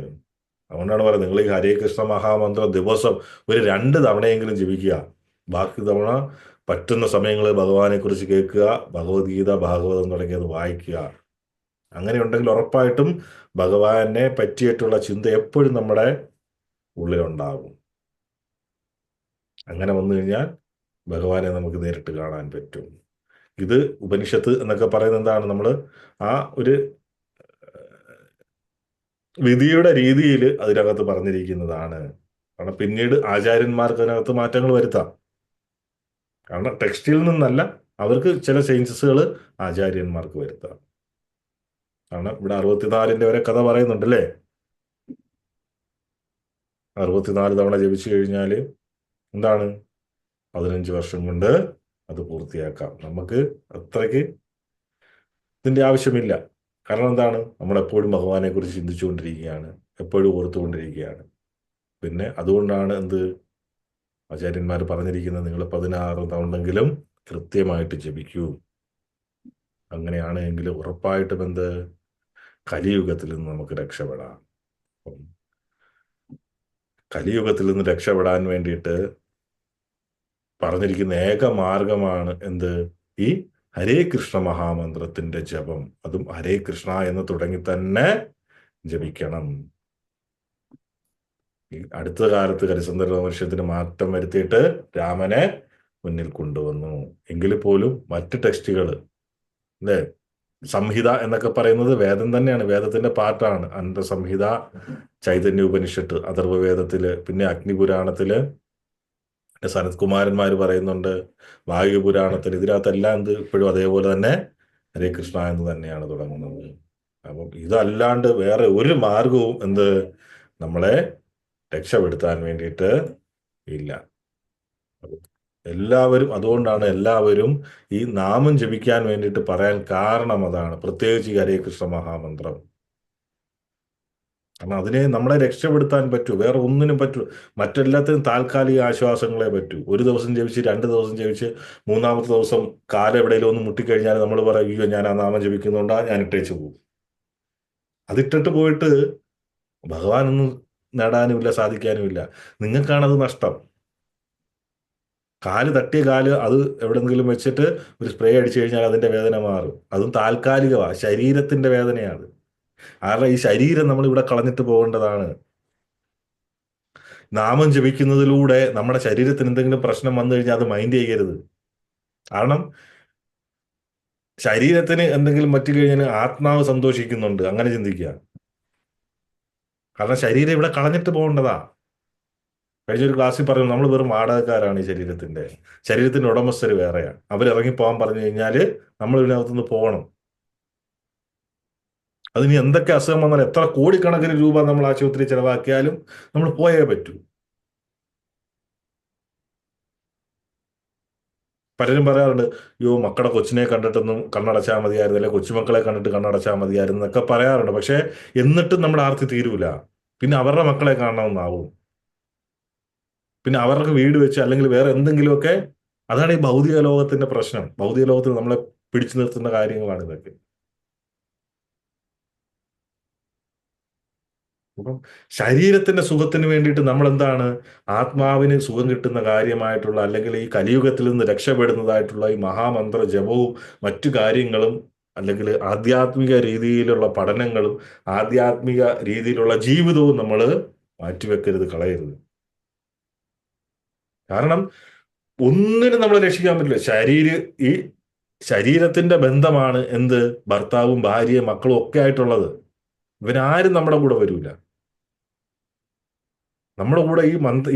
അതുകൊണ്ടാണ് പറയുന്നത്, നിങ്ങൾ ഈ ഹരേ കൃഷ്ണ മഹാമന്ത്രം ദിവസം ഒരു 2 തവണയെങ്കിലും ജപിക്കുക. ബാക്കി തവണ പറ്റുന്ന സമയങ്ങളിൽ ഭഗവാനെ കുറിച്ച് കേൾക്കുക, ഭഗവത്ഗീത ഭാഗവതം തുടങ്ങിയത് വായിക്കുക. അങ്ങനെ ഉണ്ടെങ്കിൽ ഉറപ്പായിട്ടും ഭഗവാനെ പറ്റിയിട്ടുള്ള ചിന്ത എപ്പോഴും നമ്മുടെ ഉള്ളിലുണ്ടാകും. അങ്ങനെ വന്നു കഴിഞ്ഞാൽ ഭഗവാനെ നമുക്ക് നേരിട്ട് കാണാൻ പറ്റും. ഇത് ഉപനിഷത്ത് എന്നൊക്കെ പറയുന്നത് എന്താണ്, നമ്മൾ ആ ഒരു വിധിയുടെ രീതിയിൽ അതിനകത്ത് പറഞ്ഞിരിക്കുന്നതാണ്. കാരണം പിന്നീട് ആചാര്യന്മാർക്ക് അതിനകത്ത് മാറ്റങ്ങൾ വരുത്താം. കാരണം ടെക്സ്റ്റിൽ നിന്നല്ല, അവർക്ക് ചില ചേഞ്ചസുകൾ ആചാര്യന്മാർക്ക് വരുത്താം. കാരണം ഇവിടെ 64 വരെ കഥ പറയുന്നുണ്ട് അല്ലേ. 64 തവണ ജപിച്ചു കഴിഞ്ഞാൽ എന്താണ്, 15 വർഷം കൊണ്ട് അത് പൂർത്തിയാക്കാം. നമുക്ക് അത്രയ്ക്ക് ഇതിന്റെ ആവശ്യമില്ല. കാരണം എന്താണ്, നമ്മളെപ്പോഴും ഭഗവാനെ കുറിച്ച് ചിന്തിച്ചുകൊണ്ടിരിക്കുകയാണ്, എപ്പോഴും ഓർത്തുകൊണ്ടിരിക്കുകയാണ്. പിന്നെ അതുകൊണ്ടാണ് എന്ത് ആചാര്യന്മാർ പറഞ്ഞിരിക്കുന്നത്, നിങ്ങൾ 16 തവണെങ്കിലും കൃത്യമായിട്ട് ജപിക്കൂ. അങ്ങനെയാണ് എങ്കിൽ ഉറപ്പായിട്ടും എന്ത്, കലിയുഗത്തിൽ നിന്ന് നമുക്ക് രക്ഷപ്പെടാം. അപ്പം കലിയുഗത്തിൽ നിന്ന് രക്ഷപ്പെടാൻ വേണ്ടിയിട്ട് പറഞ്ഞിരിക്കുന്ന ഏക മാർഗമാണ് എന്ത്, ഈ ഹരേ കൃഷ്ണ മഹാമന്ത്രത്തിന്റെ ജപം. അതും ഹരേ കൃഷ്ണ എന്ന് തുടങ്ങി തന്നെ ജപിക്കണം. ഈ അടുത്ത കാലത്ത് കരിസന്ധര വർഷത്തിന് മാറ്റം വരുത്തിയിട്ട് രാമനെ മുന്നിൽ കൊണ്ടുവന്നു. എങ്കിൽ പോലും മറ്റ് ടെക്സ്റ്റുകൾ, അല്ലേ, സംഹിത എന്നൊക്കെ പറയുന്നത് വേദം തന്നെയാണ്, വേദത്തിന്റെ പാർട്ടാണ്. അനന്തസംഹിത, ചൈതന്യ ഉപനിഷത്ത് അഥർവവേദത്തില്, പിന്നെ അഗ്നിപുരാണത്തില്, സനത് കുമാരന്മാർ പറയുന്നുണ്ട്, വായുപുരാണത്തിൽ, ഇതിനകത്തെല്ലാം എന്ത് ഇപ്പോഴും അതേപോലെ തന്നെ ഹരേ കൃഷ്ണ എന്ന് തന്നെയാണ് തുടങ്ങുന്നത്. അപ്പം ഇതല്ലാണ്ട് വേറെ ഒരു മാർഗവും എന്ത് നമ്മളെ രക്ഷപ്പെടുത്താൻ വേണ്ടിയിട്ട് ഇല്ല. എല്ലാവരും, അതുകൊണ്ടാണ് എല്ലാവരും ഈ നാമം ജപിക്കാൻ വേണ്ടിയിട്ട് പറയാൻ കാരണം അതാണ്. പ്രത്യേകിച്ച് ഈ ഹരേ കൃഷ്ണ മഹാമന്ത്രം. കാരണം അതിനെ നമ്മളെ രക്ഷപ്പെടുത്താൻ പറ്റൂ, വേറെ ഒന്നിനും പറ്റൂ. മറ്റെല്ലാത്തിനും താൽക്കാലിക ആശ്വാസങ്ങളെ പറ്റൂ. ഒരു ദിവസം ജപിച്ച്, 2 ദിവസം ജപിച്ച്, മൂന്നാമത്തെ ദിവസം കാലം എവിടെയെങ്കിലും ഒന്ന് മുട്ടിക്കഴിഞ്ഞാൽ നമ്മൾ പറയും, അയ്യോ ഞാൻ ആ നാമം ജപിക്കുന്നുണ്ടാ, ഞാൻ ഇട്ടേച്ച് പോകും. അതിട്ടിട്ട് പോയിട്ട് ഭഗവാനൊന്നും നേടാനുമില്ല, സാധിക്കാനുമില്ല. നിങ്ങൾക്കാണത് നഷ്ടം. കാല് തട്ടിയ കാല് അത് എവിടെയെങ്കിലും വെച്ചിട്ട് ഒരു സ്പ്രേ അടിച്ചു കഴിഞ്ഞാൽ അതിന്റെ വേദന മാറും. അതും താൽക്കാലികമാണ്, ശരീരത്തിന്റെ വേദനയാണ്. കാരണം ഈ ശരീരം നമ്മൾ ഇവിടെ കളഞ്ഞിട്ട് പോകേണ്ടതാണ്. നാമം ജപിക്കുന്നതിലൂടെ നമ്മുടെ ശരീരത്തിന് എന്തെങ്കിലും പ്രശ്നം വന്നു കഴിഞ്ഞാൽ അത് മൈൻഡ് ചെയ്യരുത്. കാരണം ശരീരത്തിന് എന്തെങ്കിലും പറ്റി കഴിഞ്ഞാൽ ആത്മാവ് സന്തോഷിക്കുന്നുണ്ട്, അങ്ങനെ ചിന്തിക്കുക. കാരണം ശരീരം ഇവിടെ കളഞ്ഞിട്ട് പോകേണ്ടതാ. കഴിഞ്ഞൊരു ക്ലാസ്സിൽ പറഞ്ഞു, നമ്മൾ വെറും വാടകക്കാരാണ് ഈ ശരീരത്തിന്റെ ഉടമസ്ഥര് വേറെയാണ്. അവരിറങ്ങി പോകാൻ പറഞ്ഞു കഴിഞ്ഞാൽ നമ്മൾ ഇതിനകത്തുനിന്ന് പോകണം. അതിന് എന്തൊക്കെ അസുഖം വന്നാൽ എത്ര കോടിക്കണക്കിന് രൂപ നമ്മൾ ആശുപത്രി ചെലവാക്കിയാലും നമ്മൾ പോയേ പറ്റൂ. പലരും പറയാറുണ്ട്, യോ മക്കളുടെ കൊച്ചിനെ കണ്ടിട്ടൊന്നും കണ്ണടച്ചാൽ മതിയായിരുന്നു, അല്ലെ കൊച്ചുമക്കളെ കണ്ടിട്ട് കണ്ണടച്ചാൽ മതിയായിരുന്നു എന്നൊക്കെ പറയാറുണ്ട്. പക്ഷെ എന്നിട്ടും നമ്മുടെ ആർത്തി തീരൂല. പിന്നെ അവരുടെ മക്കളെ കാണണമെന്നാവും, പിന്നെ അവർക്ക് വീട് വെച്ച് അല്ലെങ്കിൽ വേറെ എന്തെങ്കിലുമൊക്കെ. അതാണ് ഈ ഭൗതിക ലോകത്തിന്റെ പ്രശ്നം. ഭൗതിക ലോകത്തിൽ നമ്മളെ പിടിച്ചു നിർത്തുന്ന കാര്യങ്ങളാണ് ഇതൊക്കെ. അപ്പം ശരീരത്തിന്റെ സുഖത്തിന് വേണ്ടിയിട്ട് നമ്മൾ എന്താണ്, ആത്മാവിന് സുഖം കിട്ടുന്ന കാര്യമായിട്ടുള്ള, അല്ലെങ്കിൽ ഈ കലിയുഗത്തിൽ നിന്ന് രക്ഷപ്പെടുന്നതായിട്ടുള്ള ഈ മഹാമന്ത്ര ജപവും മറ്റു കാര്യങ്ങളും, അല്ലെങ്കിൽ ആധ്യാത്മിക രീതിയിലുള്ള പഠനങ്ങളും ആധ്യാത്മിക രീതിയിലുള്ള ജീവിതവും നമ്മൾ മാറ്റിവെക്കരുത്, കളയരുത്. കാരണം ഒന്നിനും നമ്മളെ രക്ഷിക്കാൻ പറ്റില്ല. ഈ ശരീരത്തിന്റെ ബന്ധമാണ് എന്ത്, ഭർത്താവും ഭാര്യയും മക്കളും ഒക്കെ ആയിട്ടുള്ളത്. ഇവരാരും നമ്മുടെ കൂടെ വരൂല. നമ്മുടെ കൂടെ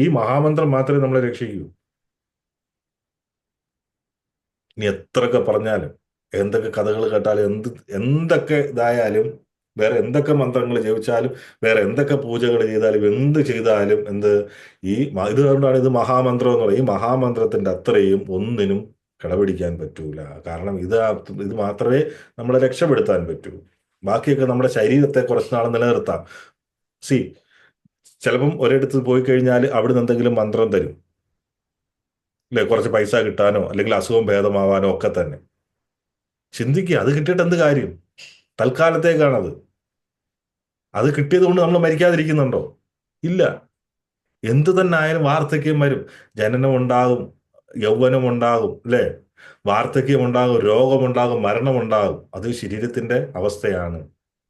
ഈ മഹാമന്ത്രം മാത്രമേ നമ്മളെ രക്ഷിക്കൂ. ഇനി എത്രയൊക്കെ പറഞ്ഞാലും, എന്തൊക്കെ കഥകൾ കേട്ടാലും, എന്തൊക്കെ ഇതായാലും, വേറെ എന്തൊക്കെ മന്ത്രങ്ങൾ ജപിച്ചാലും, വേറെ എന്തൊക്കെ പൂജകൾ ചെയ്താലും, എന്ത് ചെയ്താലും ഇത് കൊണ്ടാണ് ഇത് മഹാമന്ത്രം എന്ന് പറയും. ഈ മഹാമന്ത്രത്തിന്റെ അത്രയും ഒന്നിനും കിടപിടിക്കാൻ പറ്റൂല. കാരണം ഇത് മാത്രമേ നമ്മളെ രക്ഷപ്പെടുത്താൻ പറ്റൂ. ബാക്കിയൊക്കെ നമ്മുടെ ശരീരത്തെ കുറച്ചുനാൾ നിലനിർത്താം. സി, ചിലപ്പം ഒരിടത്ത് പോയി കഴിഞ്ഞാൽ അവിടുന്ന് എന്തെങ്കിലും മന്ത്രം തരും, അല്ലെ, കുറച്ച് പൈസ കിട്ടാനോ അല്ലെങ്കിൽ അസുഖം ഭേദമാവാനോ ഒക്കെ തന്നെ. ചിന്തിക്കുക, അത് കിട്ടിയിട്ട് എന്ത് കാര്യം? തൽക്കാലത്തേക്കാണത്. അത് കിട്ടിയത് കൊണ്ട് നമ്മൾ മരിക്കാതിരിക്കുന്നുണ്ടോ? ഇല്ല. എന്ത് തന്നെ ആയാലും വാർദ്ധക്യം വരും, ജനനം ഉണ്ടാകും, യൗവനം ഉണ്ടാകും, അല്ലെ, വാർദ്ധക്യം ഉണ്ടാകും, രോഗമുണ്ടാകും, മരണമുണ്ടാകും. അത് ശരീരത്തിന്റെ അവസ്ഥയാണ്.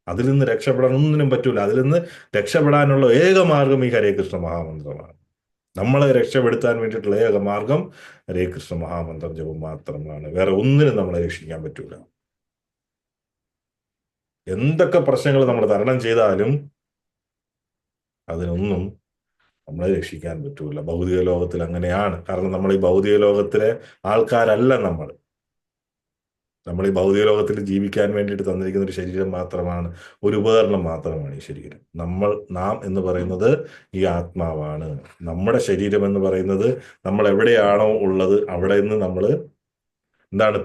അതിൽ നിന്ന് രക്ഷപ്പെടാൻ ഒന്നിനും പറ്റൂല. അതിൽ നിന്ന് രക്ഷപ്പെടാനുള്ള ഏക മാർഗം ഈ ഹരേ കൃഷ്ണ മഹാമന്ത്രമാണ്. നമ്മളെ രക്ഷപ്പെടുത്താൻ വേണ്ടിയിട്ടുള്ള ഏക മാർഗം ഹരേ കൃഷ്ണ മഹാമന്ത്രം ജപം മാത്രമാണ്. വേറെ ഒന്നിനും നമ്മളെ രക്ഷിക്കാൻ പറ്റൂല. എന്തൊക്കെ പ്രശ്നങ്ങൾ നമ്മൾ തരണം ചെയ്താലും അതിനൊന്നും നമ്മളെ രക്ഷിക്കാൻ പറ്റൂല. ഭൗതിക ലോകത്തിൽ അങ്ങനെയാണ്. കാരണം നമ്മൾ ഈ ഭൗതിക ലോകത്തിലെ ആൾക്കാരല്ല നമ്മൾ. നമ്മൾ ഈ ഭൗതിക ലോകത്തിൽ ജീവിക്കാൻ വേണ്ടിയിട്ട് തന്നിരിക്കുന്ന ഒരു ശരീരം മാത്രമാണ്, ഒരു ഉപകരണം മാത്രമാണ് ഈ ശരീരം. നാം എന്ന് പറയുന്നത് ഈ ആത്മാവാണ്. നമ്മുടെ ശരീരം എന്ന് പറയുന്നത് നമ്മൾ എവിടെയാണോ ഉള്ളത് അവിടെ നിന്ന് നമ്മൾ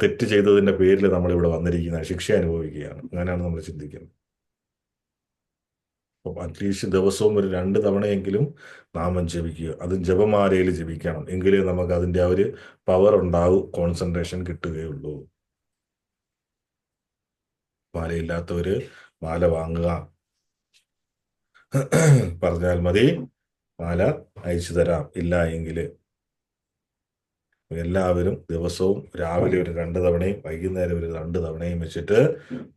തെറ്റ് ചെയ്തതിന്റെ പേരിൽ നമ്മൾ ഇവിടെ വന്നിരിക്കുന്ന ശിക്ഷ അനുഭവിക്കുകയാണ്. അങ്ങനെയാണ് നമ്മൾ ചിന്തിക്കുന്നത്. അപ്പം അറ്റ്ലീസ്റ്റ് ദിവസവും ഒരു 2 തവണയെങ്കിലും നാമം ജപിക്കുക. അതും ജപമാലയിൽ ജപിക്കണം. എങ്കിലേ നമുക്ക് അതിന്റെ ആ ഒരു പവർ ഉണ്ടാവും, കോൺസെൻട്രേഷൻ കിട്ടുകയുള്ളൂ. മാലയില്ലാത്തവര് മാല വാങ്ങുക. പറഞ്ഞാൽ മതി, മാല അയച്ചു തരാം. ഇല്ല എങ്കിൽ എല്ലാവരും ദിവസവും രാവിലെ ഒരു 2 തവണയും വൈകുന്നേരം ഒരു 2 തവണയും വെച്ചിട്ട്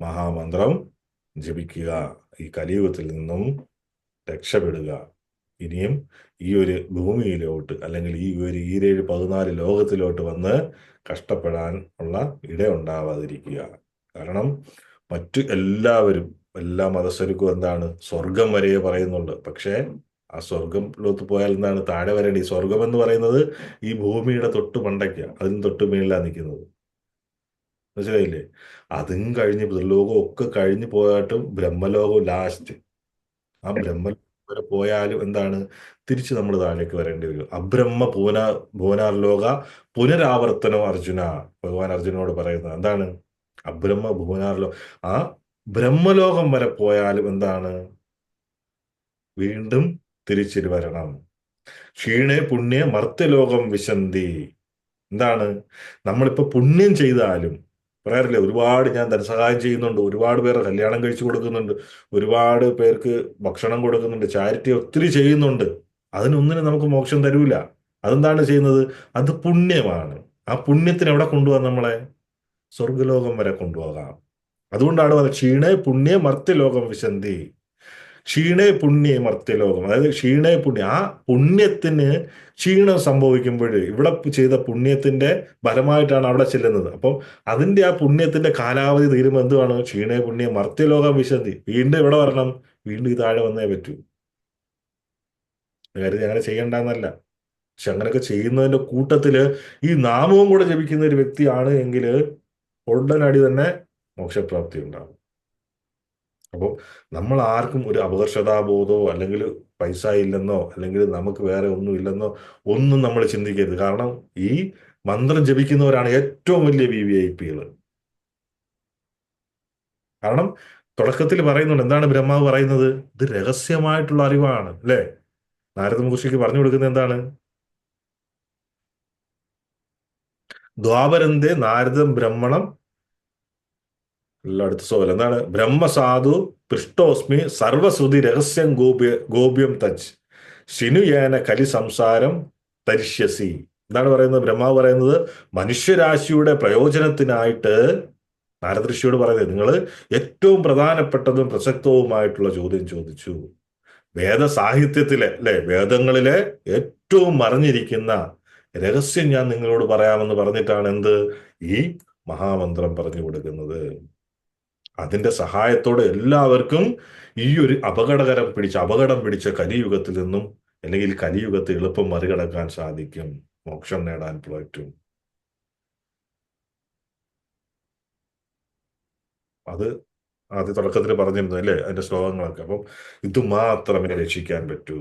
മഹാമന്ത്രം ജപിക്കുക. ഈ കലിയുഗത്തിൽ നിന്നും രക്ഷപ്പെടുക. ഇനിയും ഈ ഒരു ഭൂമിയിലോട്ട്, അല്ലെങ്കിൽ ഈ ഒരു 14 ലോകത്തിലോട്ട് വന്ന് കഷ്ടപ്പെടാൻ ഉള്ള ഇടയുണ്ടാവാതിരിക്കുക. കാരണം മറ്റു എല്ലാവരും, എല്ലാ മതസ്ഥർക്കും സ്വർഗം വരെ പറയുന്നുണ്ട്. പക്ഷേ ആ സ്വർഗത്തിലോട്ട് പോയാൽ താഴെ വരേണ്ടി. സ്വർഗം എന്ന് പറയുന്നത് ഈ ഭൂമിയുടെ തൊട്ട് മണ്ടയ്ക്ക, അതിന് തൊട്ട് മേളിലാണ് നിൽക്കുന്നത്. മനസ്സിലായില്ലേ? അതും കഴിഞ്ഞ് ലോകം ഒക്കെ കഴിഞ്ഞ് പോയിട്ടും ബ്രഹ്മലോകം ലാസ്റ്റ്. ആ ബ്രഹ്മലോകം വരെ പോയാലും തിരിച്ച് നമ്മൾ താഴേക്ക് വരേണ്ടി വരും. അബ്രഹ്മ ഭുവനാർലോക പുനരാവർത്തനം അർജുന. ഭഗവാൻ അർജുനോട് പറയുന്നത് അബ്രഹ്മ ഭുവനാർലോക. ആ ബ്രഹ്മലോകം വരെ പോയാലും വീണ്ടും തിരിച്ചിട്ട് വരണം. ക്ഷീണേ പുണ്യ മർത്യലോകം വിശന്തി. നമ്മളിപ്പോ പുണ്യം ചെയ്താലും പറയാറില്ലേ, ഒരുപാട് ഞാൻ ധനസഹായം ചെയ്യുന്നുണ്ട്, ഒരുപാട് പേരെ കല്യാണം കഴിച്ചു കൊടുക്കുന്നുണ്ട്, ഒരുപാട് പേർക്ക് ഭക്ഷണം കൊടുക്കുന്നുണ്ട്, ചാരിറ്റി ഒത്തിരി ചെയ്യുന്നുണ്ട്. അതിനൊന്നിനും നമുക്ക് മോക്ഷം തരൂല. അതെന്താണ് ചെയ്യുന്നത്? അത് പുണ്യമാണ്. ആ പുണ്യത്തിന് എവിടെ കൊണ്ടുപോകാം? നമ്മളെ സ്വർഗലോകം വരെ കൊണ്ടുപോകാം. അതുകൊണ്ടാണ് പറയുന്നത് ക്ഷീണേ പുണ്യ മർത്യലോകം വിശന്തി. ക്ഷീണേ പുണ്യ മർത്യലോകം, അതായത് ക്ഷീണേ പുണ്യ. ആ പുണ്യത്തിന് ക്ഷീണം സംഭവിക്കുമ്പോൾ ഇവിടെ ചെയ്ത പുണ്യത്തിന്റെ ഫലമായിട്ടാണ് അവിടെ ചെല്ലുന്നത്. അപ്പം അതിന്റെ ആ പുണ്യത്തിന്റെ കാലാവധി തീരുമ്പോൾ എന്തുവാണ്? ക്ഷീണേ പുണ്യ മർത്യലോകം വിശന്തി. വീണ്ടും ഇവിടെ വരണം, വീണ്ടും ഈ താഴെ വന്നേ പറ്റൂ. കരുതി അങ്ങനെ ചെയ്യണ്ടെന്നല്ല. പക്ഷെ അങ്ങനെയൊക്കെ ചെയ്യുന്നതിന്റെ കൂട്ടത്തില് ഈ നാമവും കൂടെ ജപിക്കുന്ന ഒരു വ്യക്തിയാണ് എങ്കിൽ ഉടനടി തന്നെ മോക്ഷപ്രാപ്തി ഉണ്ടാകും. അപ്പോൾ നമ്മൾ ആർക്കും ഒരു അപകർഷതാബോധമോ അല്ലെങ്കിൽ പൈസ ഇല്ലെന്നോ അല്ലെങ്കിൽ നമുക്ക് വേറെ ഒന്നും ഇല്ലെന്നോ ഒന്നും നമ്മൾ ചിന്തിക്കരുത്. കാരണം ഈ മന്ത്രം ജപിക്കുന്നവരാണ് ഏറ്റവും വലിയ VVIPകൾ. കാരണം തുടക്കത്തിൽ പറയുന്നുണ്ട്, ബ്രഹ്മാവ് പറയുന്നത്? ഇത് രഹസ്യമായിട്ടുള്ള അറിവാണ്, അല്ലേ? നാരദ മഹർഷിക്ക് പറഞ്ഞു കൊടുക്കുന്നത് ദ്വാപരന്തേ നാരദം ബ്രഹ്മണം എല്ലായിടത്തും സോല. ബ്രഹ്മസാധു പൃഷ്ടോസ്മി സർവശ്രുതി രഹസ്യം ഗോപ്യം തച്ച് ശിനുയേന കലി സംസാരം തരിഷ്യസി. പറയുന്നത്? ബ്രഹ്മാവ് പറയുന്നത് മനുഷ്യരാശിയുടെ പ്രയോജനത്തിനായിട്ട് നാരദ ഋഷിയോട് പറയുന്നത്, നിങ്ങൾ ഏറ്റവും പ്രധാനപ്പെട്ടതും പ്രസക്തവുമായിട്ടുള്ള ചോദ്യം ചോദിച്ചു. വേദസാഹിത്യത്തിലെ, അല്ലെ, വേദങ്ങളിലെ ഏറ്റവും മറിഞ്ഞിരിക്കുന്ന രഹസ്യം ഞാൻ നിങ്ങളോട് പറയാമെന്ന് പറഞ്ഞിട്ടാണ് ഈ മഹാമന്ത്രം പറഞ്ഞു കൊടുക്കുന്നത്. അതിന്റെ സഹായത്തോടെ എല്ലാവർക്കും ഈ ഒരു അപകടം പിടിച്ച കലിയുഗത്തിൽ നിന്നും, അല്ലെങ്കിൽ കലിയുഗത്തെ എളുപ്പം മറികടക്കാൻ സാധിക്കും, മോക്ഷം നേടാൻ പറ്റും. അത് ആദ്യ തുടക്കത്തിൽ പറഞ്ഞിരുന്നു, അല്ലേ, അതിന്റെ ശ്ലോകങ്ങളൊക്കെ. അപ്പം ഇത് മാത്രമേ രക്ഷിക്കാൻ പറ്റൂ.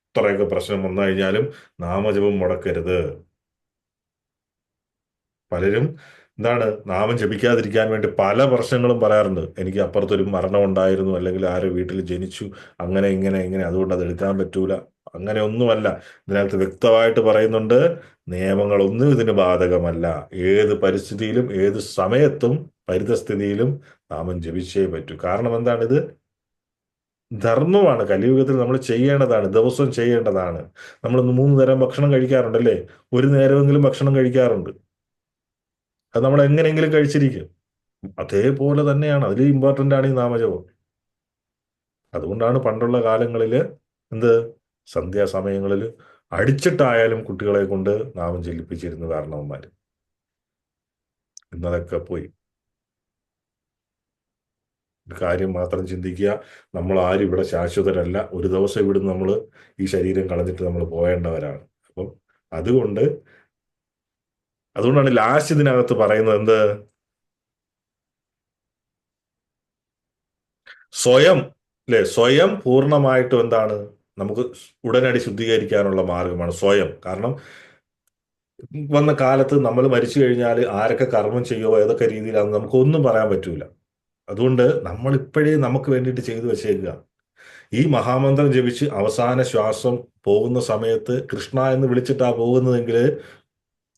ഇത്രയൊക്കെ പ്രശ്നം വന്നു കഴിഞ്ഞാലും നാമജപം മുടക്കരുത്. പലരും നാമം ജപിക്കാതിരിക്കാൻ വേണ്ടി പല പ്രശ്നങ്ങളും പറയാറുണ്ട്. എനിക്ക് അപ്പുറത്തൊരു മരണം ഉണ്ടായിരുന്നു, അല്ലെങ്കിൽ ആരോ വീട്ടിൽ ജനിച്ചു, അങ്ങനെ ഇങ്ങനെ, അതുകൊണ്ട് അത് എടുക്കാൻ പറ്റൂല. അങ്ങനെ ഒന്നുമല്ല. ഇതിനകത്ത് വ്യക്തമായിട്ട് പറയുന്നുണ്ട്, നിയമങ്ങളൊന്നും ഇതിന് ബാധകമല്ല. ഏത് പരിസ്ഥിതിയിലും ഏത് സമയത്തും പരിതസ്ഥിതിയിലും നാമം ജപിച്ചേ പറ്റൂ. കാരണം ഇത് ധർമ്മമാണ്. കലിയുഗത്തിൽ നമ്മൾ ചെയ്യേണ്ടതാണ്, ദിവസവും ചെയ്യേണ്ടതാണ്. നമ്മൾ 3 നേരം ഭക്ഷണം കഴിക്കാറുണ്ടല്ലേ? ഒരു നേരമെങ്കിലും ഭക്ഷണം കഴിക്കാറുണ്ട്. അത് നമ്മൾ എങ്ങനെയെങ്കിലും കഴിച്ചിരിക്കും. അതേപോലെ തന്നെയാണ്, അതിൽ ഇമ്പോർട്ടൻ്റ് ആണ് ഈ നാമജപം. അതുകൊണ്ടാണ് പണ്ടുള്ള കാലങ്ങളിൽ സന്ധ്യാസമയങ്ങളിൽ അടിച്ചിട്ടായാലും കുട്ടികളെ കൊണ്ട് നാമം ചെല്ലിപ്പിച്ചിരുന്നു കാരണവന്മാർ. ഇന്നതൊക്കെ പോയി. ഒരു കാര്യം മാത്രം ചിന്തിക്കുക, നമ്മൾ ആരും ഇവിടെ ശാശ്വതരല്ല. ഒരു ദിവസം ഇവിടുന്ന് നമ്മൾ ഈ ശരീരം കളഞ്ഞിട്ട് നമ്മൾ പോകേണ്ടവരാണ്. അപ്പം അതുകൊണ്ടാണ് ലാസ്റ്റ് ഇതിനകത്ത് പറയുന്നത് സ്വയം, അല്ലെ, സ്വയം പൂർണ്ണമായിട്ടും എന്താണ് നമുക്ക് ഉടനടി ശുദ്ധീകരിക്കാനുള്ള മാർഗമാണ് സ്വയം. കാരണം വന്ന കാലത്ത് നമ്മൾ മരിച്ചു കഴിഞ്ഞാൽ ആരൊക്കെ കർമ്മം ചെയ്യുമോ ഏതൊക്കെ രീതിയിലാണെന്ന് നമുക്കൊന്നും പറയാൻ പറ്റൂല. അതുകൊണ്ട് നമ്മൾ ഇപ്പോഴേ നമുക്ക് വേണ്ടിയിട്ട് ചെയ്തു വെച്ചേക്കുക. ഈ മഹാമന്ത്രം ജപിച്ച് അവസാന ശ്വാസം പോകുന്ന സമയത്ത് കൃഷ്ണ എന്ന് വിളിച്ചിട്ടാ പോകുന്നതെങ്കിൽ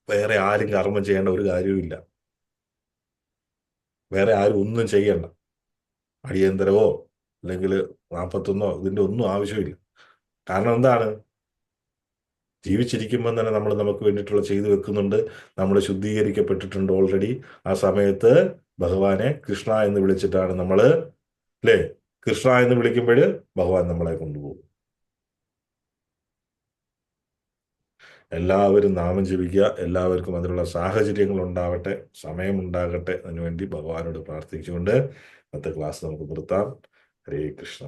വേറെ ആരും കർമ്മം ചെയ്യേണ്ട ഒരു കാര്യവുമില്ല. വേറെ ആരും ഒന്നും ചെയ്യണ്ട. അടിയന്തരവോ അല്ലെങ്കിൽ 41 ഇതിന്റെ ഒന്നും ആവശ്യമില്ല. കാരണം എന്താണ്, ജീവിച്ചിരിക്കുമ്പോൾ തന്നെ നമ്മൾ നമുക്ക് വേണ്ടിയിട്ടുള്ള ചെയ്തു വെക്കുന്നുണ്ട്. നമ്മൾ ശുദ്ധീകരിക്കപ്പെട്ടിട്ടുണ്ട് ഓൾറെഡി. ആ സമയത്ത് ഭഗവാനെ കൃഷ്ണ എന്ന് വിളിച്ചിട്ടാണ് നമ്മൾ, അല്ലേ, കൃഷ്ണ എന്ന് വിളിക്കുമ്പോൾ ഭഗവാൻ നമ്മളെ കൊണ്ടുപോകും. എല്ലാവരും നാമം ജപിക്കുക. എല്ലാവർക്കും അതിനുള്ള സാഹചര്യങ്ങൾ ഉണ്ടാവട്ടെ, സമയമുണ്ടാകട്ടെ. അതിനുവേണ്ടി ഭഗവാനോട് പ്രാർത്ഥിച്ചുകൊണ്ട് ഇന്നത്തെ ക്ലാസ് നമുക്ക് നിർത്താം. ഹരേ കൃഷ്ണ.